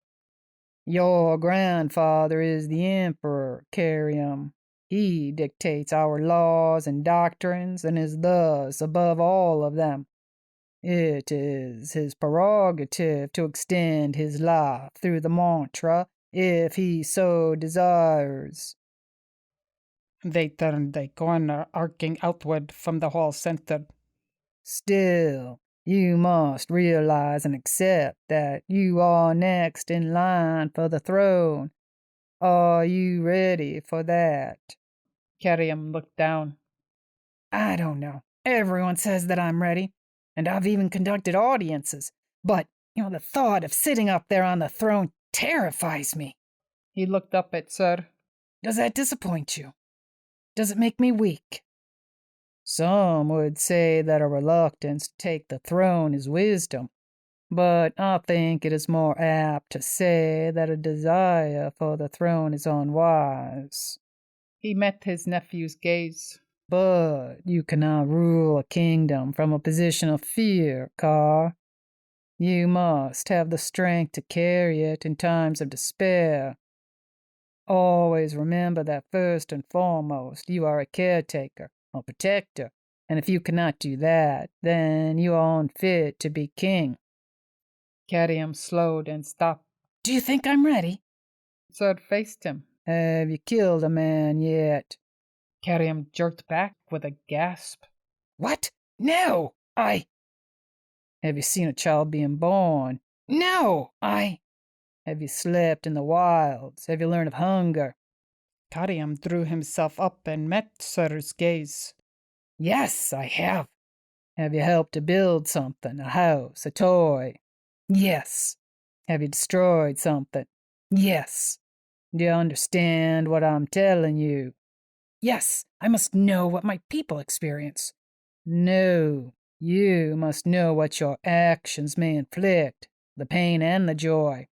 "Your grandfather is the emperor, Kiriam. He dictates our laws and doctrines and is thus above all of them. It is his prerogative to extend his life through the mantra if he so desires." They turned a corner, arcing outward from the hall center. "Still, you must realize and accept that you are next in line for the throne. Are you ready for that?" Kiriam looked down. "I don't know. Everyone says that I'm ready, and I've even conducted audiences. But, the thought of sitting up there on the throne terrifies me." He looked up at Surr. "Does that disappoint you? Does it make me weak?" "Some would say that a reluctance to take the throne is wisdom, but I think it is more apt to say that a desire for the throne is unwise." He met his nephew's gaze. "But you cannot rule a kingdom from a position of fear, Carr. You must have the strength to carry it in times of despair. Always remember that first and foremost you are a caretaker, a protector, and if you cannot do that, then you are unfit to be king." Kiriam slowed and stopped. "Do you think I'm ready?" Surr faced him. "Have you killed a man yet?" Kiriam jerked back with a gasp. "What? No! "Have you seen a child being born?" No! "Have you slept in the wilds? Have you learned of hunger?" Kiriam drew himself up and met Surr's gaze. Yes, I have." "Have you helped to build something, a house, a toy?" "Yes." "Have you destroyed something?" "Yes." "Do you understand what I'm telling you?" "Yes, I must know what my people experience." "No, you must know what your actions may inflict, the pain and the joy.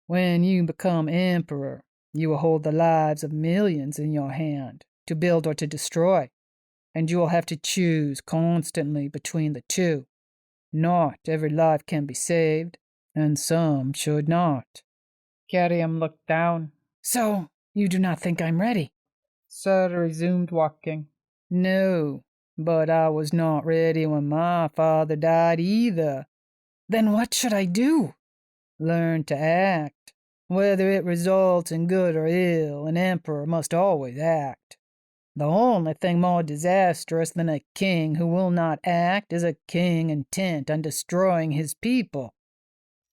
When you become emperor, you will hold the lives of millions in your hand, to build or to destroy, and you will have to choose constantly between the two. Not every life can be saved, and some should not." Kiriam looked down. "So, you do not think I'm ready?" Surr resumed walking. "No, but I was not ready when my father died either." "Then what should I do?" "Learn to act. Whether it results in good or ill, an emperor must always act. The only thing more disastrous than a king who will not act is a king intent on destroying his people.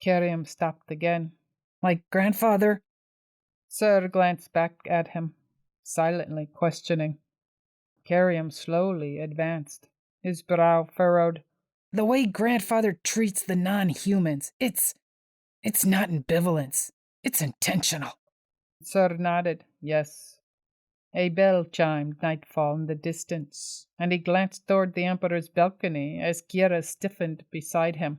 Kerium stopped again. Like grandfather? Surr glanced back at him, silently questioning. Kerium slowly advanced, his brow furrowed. The way grandfather treats the non-humans, it's not ambivalence. It's intentional. Surr nodded, yes. A bell chimed nightfall in the distance, and he glanced toward the Emperor's balcony as Kiera stiffened beside him.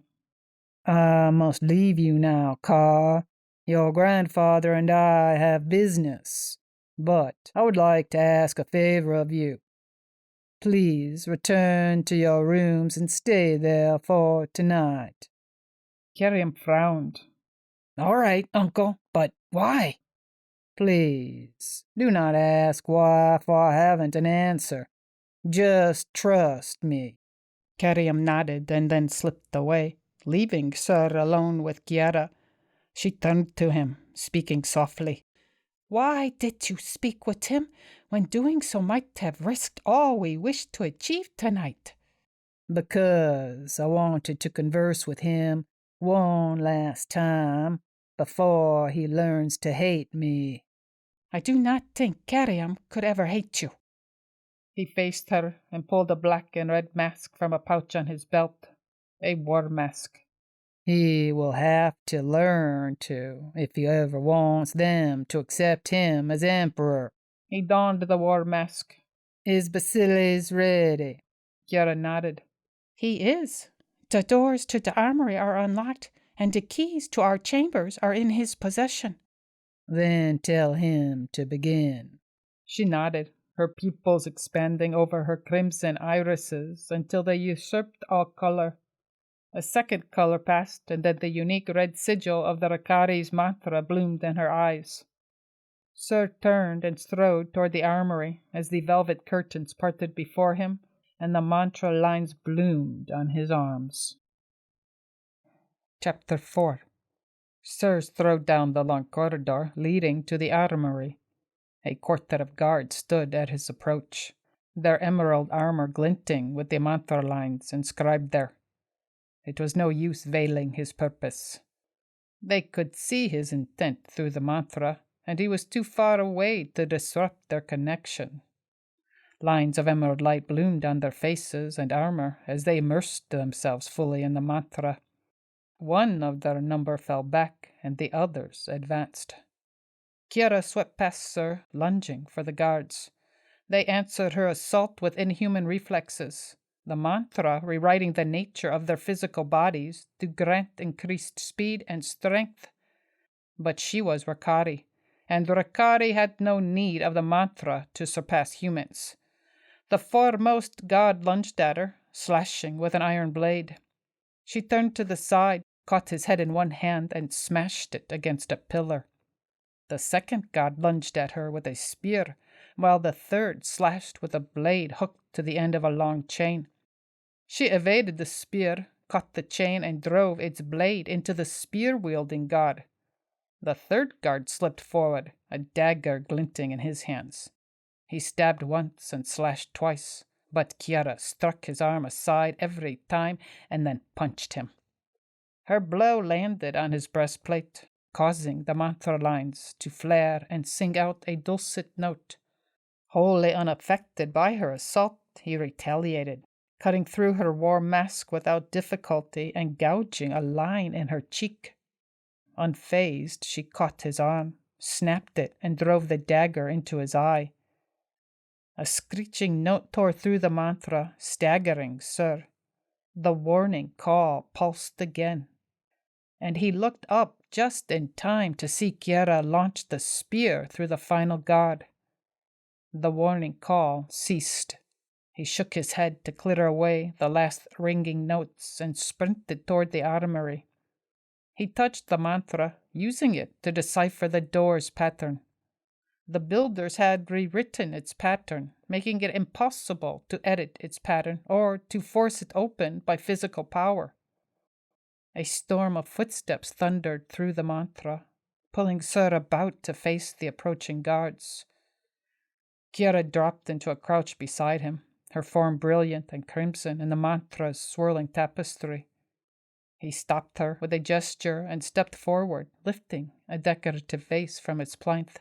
I must leave you now, Ka. Your grandfather and I have business, but I would like to ask a favor of you. Please return to your rooms and stay there for tonight. Kerium frowned. All right, Uncle, but why? Please, do not ask why, for I haven't an answer. Just trust me. Kerium nodded and then slipped away, leaving Surr alone with Kiera. She turned to him, speaking softly. Why did you speak with him when doing so might have risked all we wished to achieve tonight? Because I wanted to converse with him one last time before he learns to hate me. I do not think Kerium could ever hate you. He faced her and pulled a black and red mask from a pouch on his belt. A war mask. He will have to learn to, if he ever wants them to accept him as emperor. He donned the war mask. Is Basilis ready? Kiera nodded. He is. The doors to the armory are unlocked, and the keys to our chambers are in his possession. Then tell him to begin. She nodded, her pupils expanding over her crimson irises until they usurped all color. A second color passed, and then the unique red sigil of the Rakari's mantra bloomed in her eyes. Surr turned and strode toward the armory as the velvet curtains parted before him and the mantra lines bloomed on his arms. Chapter 4. Surr strode down the long corridor leading to the armory. A quartet of guards stood at his approach, their emerald armor glinting with the mantra lines inscribed there. It was no use veiling his purpose. They could see his intent through the mantra, and he was too far away to disrupt their connection. Lines of emerald light bloomed on their faces and armor as they immersed themselves fully in the mantra. One of their number fell back, and the others advanced. Kiera swept past Surr, lunging for the guards. They answered her assault with inhuman reflexes, the mantra rewriting the nature of their physical bodies to grant increased speed and strength. But she was Rakari, and Rakari had no need of the mantra to surpass humans. The foremost god lunged at her, slashing with an iron blade. She turned to the side, caught his head in one hand, and smashed it against a pillar. The second god lunged at her with a spear, while the third slashed with a blade hooked to the end of a long chain. She evaded the spear, caught the chain, and drove its blade into the spear-wielding god. The third guard slipped forward, a dagger glinting in his hands. He stabbed once and slashed twice, but Kiera struck his arm aside every time and then punched him. Her blow landed on his breastplate, causing the mantra lines to flare and sing out a dulcet note. Wholly unaffected by her assault, he retaliated, cutting through her war mask without difficulty and gouging a line in her cheek. Unfazed, she caught his arm, snapped it, and drove the dagger into his eye. A screeching note tore through the mantra, staggering Surr. The warning call pulsed again, and he looked up just in time to see Kiera launch the spear through the final god. The warning call ceased. He shook his head to clear away the last ringing notes and sprinted toward the armory. He touched the mantra, using it to decipher the door's pattern. The builders had rewritten its pattern, making it impossible to edit its pattern or to force it open by physical power. A storm of footsteps thundered through the mantra, pulling Surr about to face the approaching guards. Kiera dropped into a crouch beside him, her form brilliant and crimson in the mantra's swirling tapestry. He stopped her with a gesture and stepped forward, lifting a decorative vase from its plinth.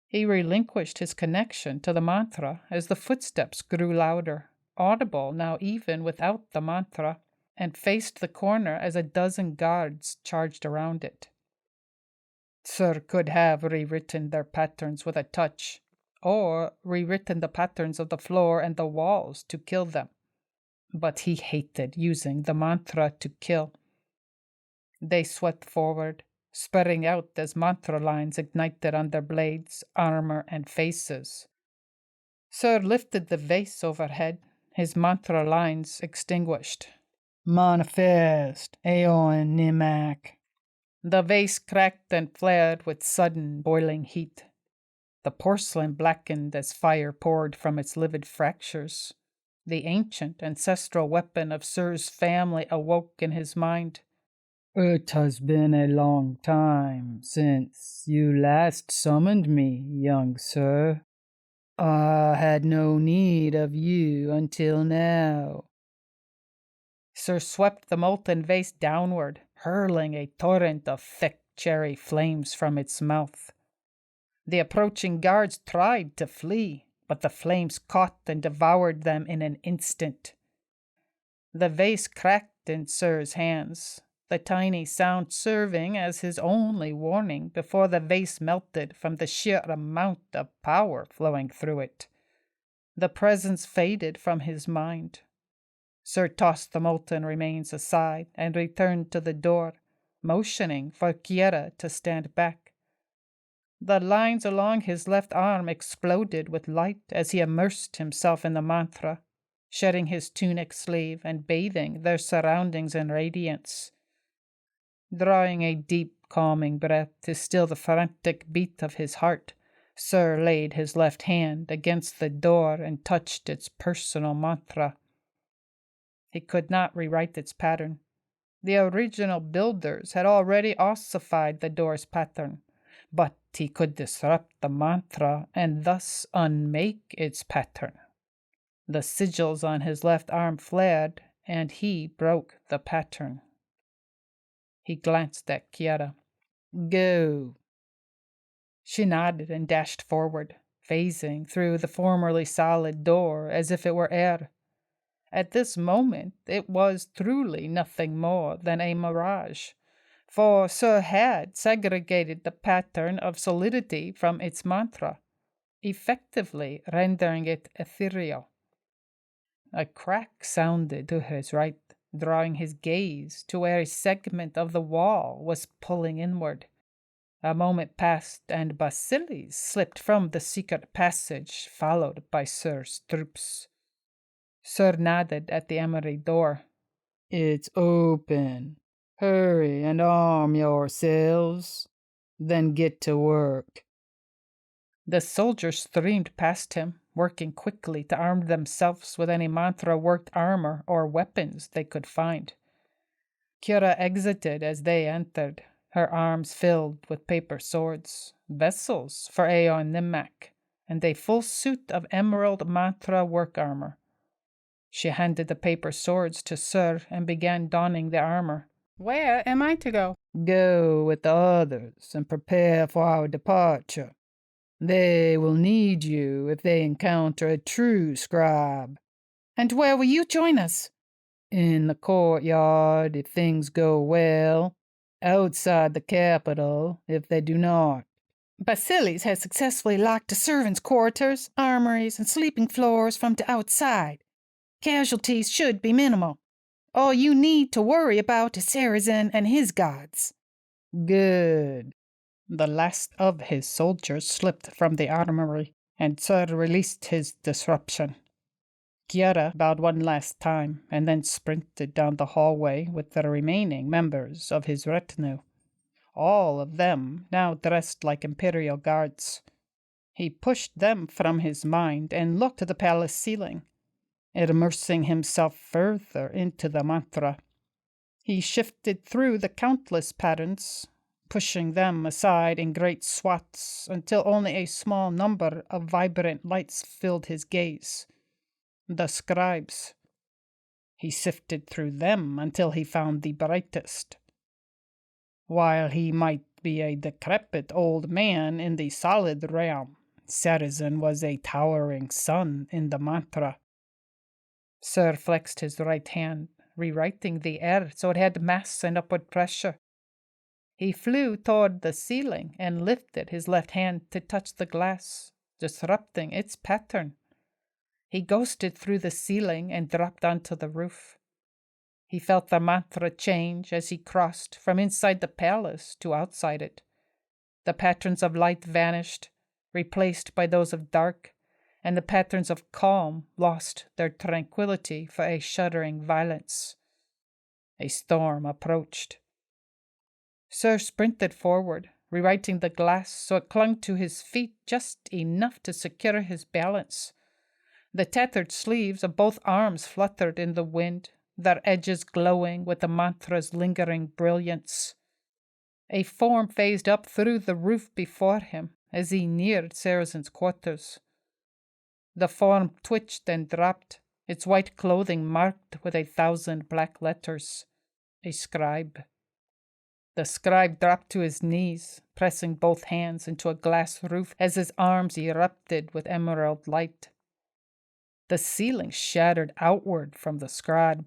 He relinquished his connection to the mantra as the footsteps grew louder, audible now even without the mantra, and faced the corner as a dozen guards charged around it. Surr could have rewritten their patterns with a touch, or rewritten the patterns of the floor and the walls to kill them. But he hated using the mantra to kill. They swept forward, spreading out as mantra lines ignited on their blades, armor, and faces. Surr lifted the vase overhead, his mantra lines extinguished. Manifest, Aeon Nimak. The vase cracked and flared with sudden boiling heat. The porcelain blackened as fire poured from its livid fractures. The ancient ancestral weapon of Surr's family awoke in his mind. It has been a long time since you last summoned me, young sir. I had no need of you until now. Surr swept the molten vase downward, hurling a torrent of thick cherry flames from its mouth. The approaching guards tried to flee, but the flames caught and devoured them in an instant. The vase cracked in Surr's hands, the tiny sound serving as his only warning before the vase melted from the sheer amount of power flowing through it. The presence faded from his mind. Surr tossed the molten remains aside and returned to the door, motioning for Kiera to stand back. The lines along his left arm exploded with light as he immersed himself in the mantra, shedding his tunic sleeve and bathing their surroundings in radiance. Drawing a deep, calming breath to still the frantic beat of his heart, Surr laid his left hand against the door and touched its personal mantra. He could not rewrite its pattern. The original builders had already ossified the door's pattern, but he could disrupt the mantra and thus unmake its pattern. The sigils on his left arm flared, and he broke the pattern. He glanced at Kiera. Go. She nodded and dashed forward, phasing through the formerly solid door as if it were air. At this moment, it was truly nothing more than a mirage, for Surr had segregated the pattern of solidity from its mantra, effectively rendering it ethereal. A crack sounded to his right, drawing his gaze to where a segment of the wall was pulling inward. A moment passed, and Basilis slipped from the secret passage, followed by Surr's troops. Surr nodded at the emery door. It's open. Hurry and arm yourselves. Then get to work. The soldiers streamed past him, working quickly to arm themselves with any mantra-worked armor or weapons they could find. Kiera exited as they entered, her arms filled with paper swords, vessels for Aeon Nimak, and a full suit of emerald mantra work armor. She handed the paper swords to Surr and began donning the armor. Where am I to go? Go with the others and prepare for our departure. They will need you if they encounter a true scribe. And where will you join us? In the courtyard, if things go well. Outside the capital, if they do not. Basilis has successfully locked the servants' quarters, armories, and sleeping floors from the outside. Casualties should be minimal. All you need to worry about is Sarizen and his gods. Good. The last of his soldiers slipped from the armory, and Surr released his disruption. Kiera bowed one last time, and then sprinted down the hallway with the remaining members of his retinue, all of them now dressed like imperial guards. He pushed them from his mind and looked at the palace ceiling, immersing himself further into the mantra. He shifted through the countless patterns, pushing them aside in great swaths until only a small number of vibrant lights filled his gaze. The scribes. He sifted through them until he found the brightest. While he might be a decrepit old man in the solid realm, Sarizen was a towering sun in the mantra. Surr flexed his right hand, rewriting the air so it had mass and upward pressure. He flew toward the ceiling and lifted his left hand to touch the glass, disrupting its pattern. He ghosted through the ceiling and dropped onto the roof. He felt the mantra change as he crossed from inside the palace to outside it. The patterns of light vanished, replaced by those of dark, and the patterns of calm lost their tranquility for a shuddering violence. A storm approached. Surr sprinted forward, rewriting the glass so it clung to his feet just enough to secure his balance. The tattered sleeves of both arms fluttered in the wind, their edges glowing with the mantra's lingering brilliance. A form phased up through the roof before him as he neared Sarizen's quarters. The form twitched and dropped, its white clothing marked with 1,000 black letters. A scribe. The scribe dropped to his knees, pressing both hands into a glass roof as his arms erupted with emerald light. The ceiling shattered outward from the scribe,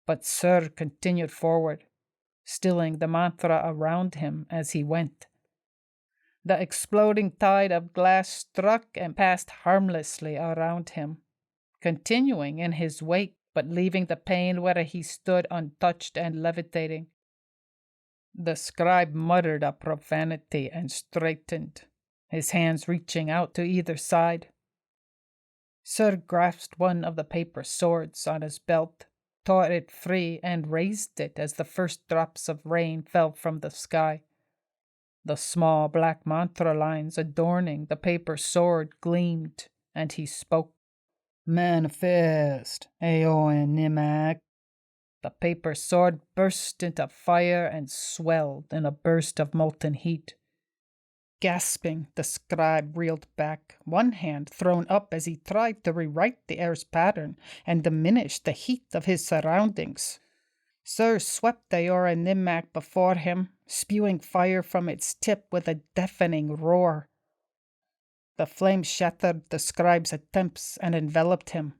but Surr continued forward, stilling the mantra around him as he went. The exploding tide of glass struck and passed harmlessly around him, continuing in his wake but leaving the pane where he stood untouched and levitating. The scribe muttered a profanity and straightened, his hands reaching out to either side. Surr grasped one of the paper swords on his belt, tore it free, and raised it as the first drops of rain fell from the sky. The small black mantra lines adorning the paper sword gleamed, and he spoke. Manifest, Aeon Nimak. The paper sword burst into fire and swelled in a burst of molten heat. Gasping, the scribe reeled back, one hand thrown up as he tried to rewrite the air's pattern and diminish the heat of his surroundings. Surr swept Aeon Nimak before him, spewing fire from its tip with a deafening roar. The flame shattered the scribe's attempts and enveloped him.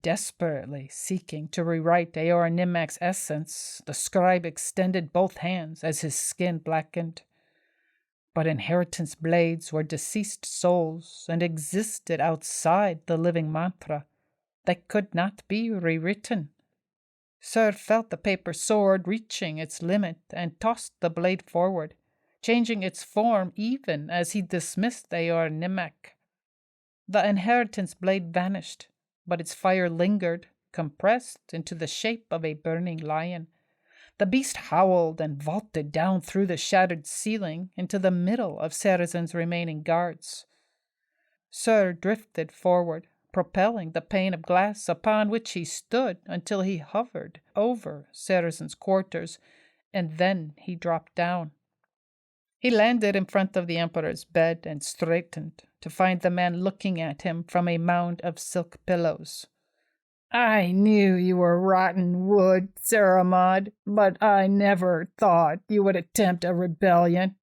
Desperately seeking to rewrite Aeon Nimak's essence, the scribe extended both hands as his skin blackened. But inheritance blades were deceased souls and existed outside the living mantra. They could not be rewritten. Surr felt the paper sword reaching its limit and tossed the blade forward, changing its form even as he dismissed Aeon Nimak. The inheritance blade vanished, but its fire lingered, compressed into the shape of a burning lion. The beast howled and vaulted down through the shattered ceiling into the middle of Sarizen's remaining guards. Surr drifted forward, propelling the pane of glass upon which he stood until he hovered over Sarizen's quarters, and then he dropped down. He landed in front of the Emperor's bed and straightened to find the man looking at him from a mound of silk pillows. I knew you were rotten wood, Saramad, but I never thought you would attempt a rebellion.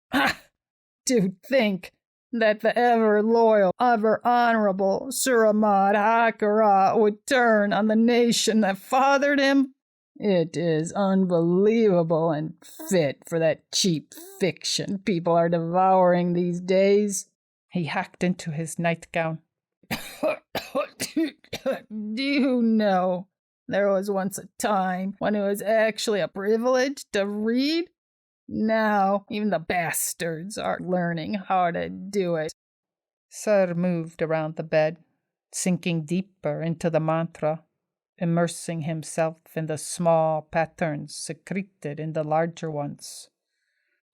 To think that the ever-loyal, ever-honorable Saramad Hakara would turn on the nation that fathered him? It is unbelievable and fit for that cheap fiction people are devouring these days. He hacked into his nightgown. Do you know, there was once a time when it was actually a privilege to read? Now, even the bastards are learning how to do it. Surr moved around the bed, sinking deeper into the mantra, immersing himself in the small patterns secreted in the larger ones.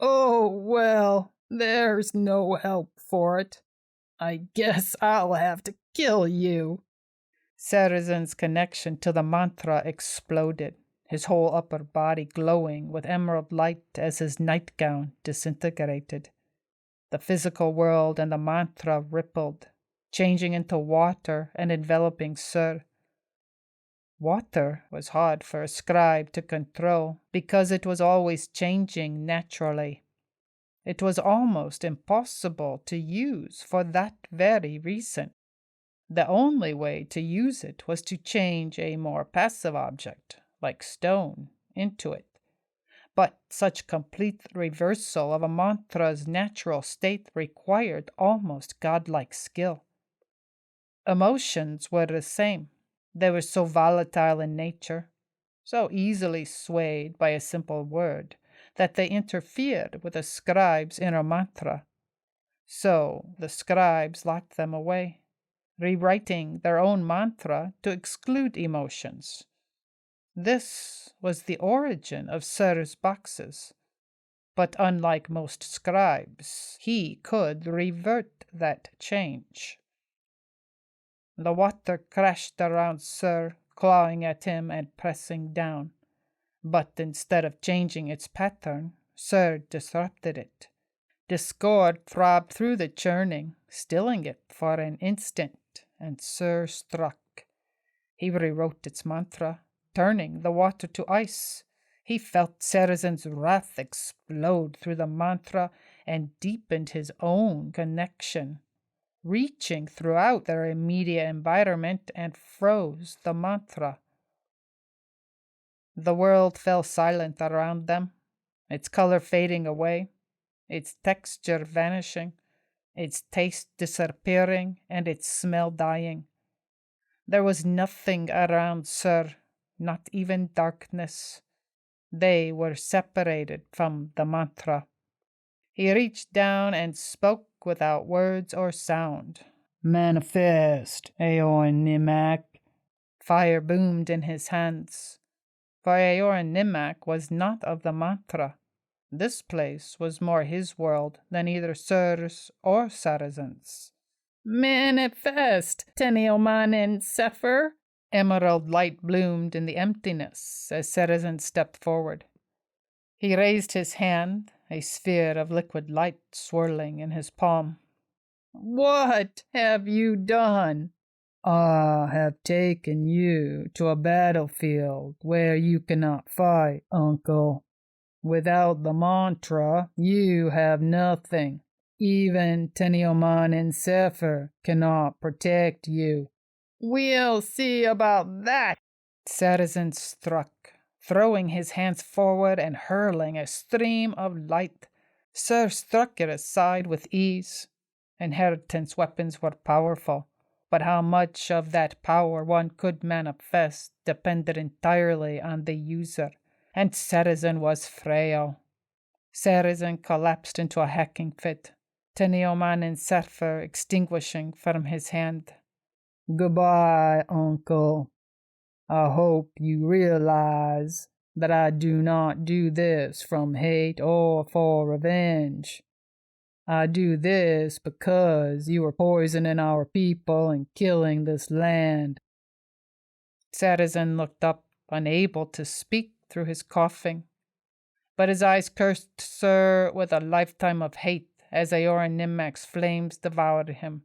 Oh, well, there's no help for it. I guess I'll have to kill you. Sarizen's connection to the mantra exploded, his whole upper body glowing with emerald light as his nightgown disintegrated. The physical world and the mantra rippled, changing into water and enveloping Surr. Water was hard for a scribe to control because it was always changing naturally. It was almost impossible to use for that very reason. The only way to use it was to change a more passive object, like stone, into it. But such complete reversal of a mantra's natural state required almost godlike skill. Emotions were the same. They were so volatile in nature, so easily swayed by a simple word, that they interfered with the scribe's inner mantra. So the scribes locked them away, rewriting their own mantra to exclude emotions. This was the origin of Surr's boxes. But unlike most scribes, he could revert that change. The water crashed around Surr, clawing at him and pressing down. But instead of changing its pattern, Surr disrupted it. Discord throbbed through the churning, stilling it for an instant, and Surr struck. He rewrote its mantra, turning the water to ice. He felt Sarizen's wrath explode through the mantra and deepened his own connection, reaching throughout their immediate environment and froze the mantra. The world fell silent around them, its color fading away, its texture vanishing, its taste disappearing, and its smell dying. There was nothing around Surr, not even darkness. They were separated from the mantra. He reached down and spoke without words or sound. Manifest, Aeon Nimak. Fire boomed in his hands. For Aeon Nimak was not of the mantra. This place was more his world than either Surr's or Sarizen's. Manifest, Teniomanin Sefer. Emerald light bloomed in the emptiness as Sarizen stepped forward. He raised his hand, a sphere of liquid light swirling in his palm. What have you done? I have taken you to a battlefield where you cannot fight, uncle. Without the mantra, you have nothing. Even Teniomanin Sefer cannot protect you. We'll see about that. Sarizen struck, throwing his hands forward and hurling a stream of light. Surr struck it aside with ease. Inheritance weapons were powerful, but how much of that power one could manifest depended entirely on the user, and Sarizen was frail. Sarizen collapsed into a hacking fit, Teniomanin Sefer extinguishing from his hand. Goodbye, uncle. I hope you realize that I do not do this from hate or for revenge. I do this because you are poisoning our people and killing this land. Sarizen looked up, unable to speak through his coughing, but his eyes cursed Surr with a lifetime of hate as Aeon Nimak's flames devoured him.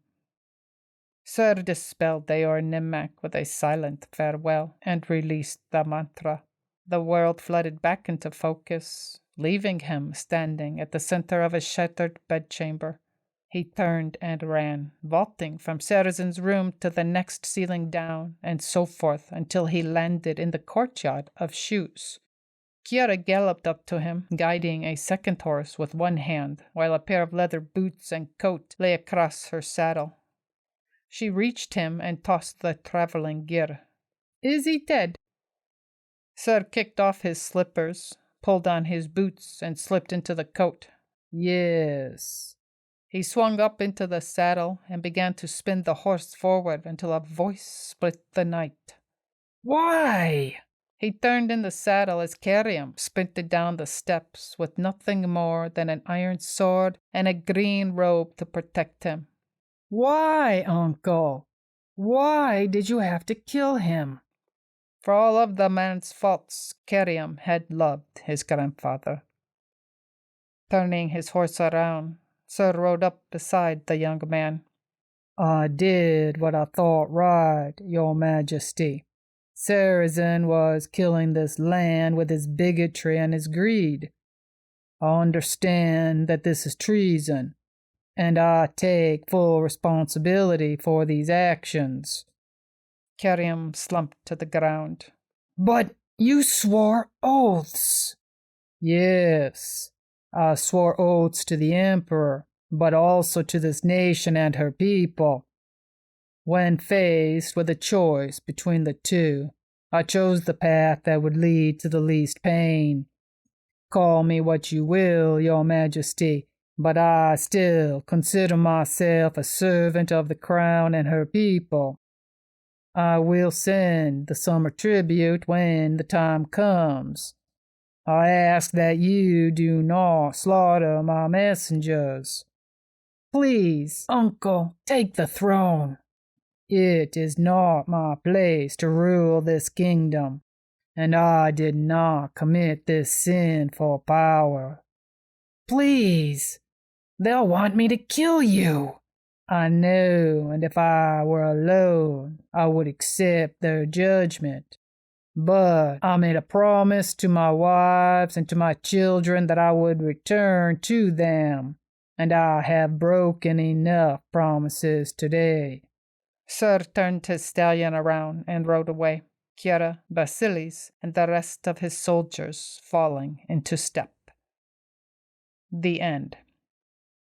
Surr dispelled Aeon Nimak with a silent farewell and released the mantra. The world flooded back into focus, leaving him standing at the center of a shattered bedchamber. He turned and ran, vaulting from Sarizen's room to the next ceiling down, and so forth until he landed in the courtyard of Shoes. Kiara galloped up to him, guiding a second horse with one hand, while a pair of leather boots and coat lay across her saddle. She reached him and tossed the traveling gear. Is he dead? Surr kicked off his slippers, pulled on his boots, and slipped into the coat. Yes. He swung up into the saddle and began to spin the horse forward until a voice split the night. Why? He turned in the saddle as Carium sprinted down the steps with nothing more than an iron sword and a green robe to protect him. Why, uncle? Why did you have to kill him? For all of the man's faults, Carium had loved his grandfather. Turning his horse around, Surr rode up beside the young man. I did what I thought right, your majesty. Sarizen was killing this land with his bigotry and his greed. I understand that this is treason, and I take full responsibility for these actions. Kerium slumped to the ground. But you swore oaths. Yes, I swore oaths to the Emperor, but also to this nation and her people. When faced with a choice between the two, I chose the path that would lead to the least pain. Call me what you will, Your Majesty, but I still consider myself a servant of the crown and her people. I will send the summer tribute when the time comes. I ask that you do not slaughter my messengers. Please, Uncle, take the throne. It is not my place to rule this kingdom, and I did not commit this sin for power. Please, they'll want me to kill you. I know, and if I were alone, I would accept their judgment. But I made a promise to my wives and to my children that I would return to them, and I have broken enough promises today. Surr turned his stallion around and rode away, Kiera, Basilis, and the rest of his soldiers falling into step. The end.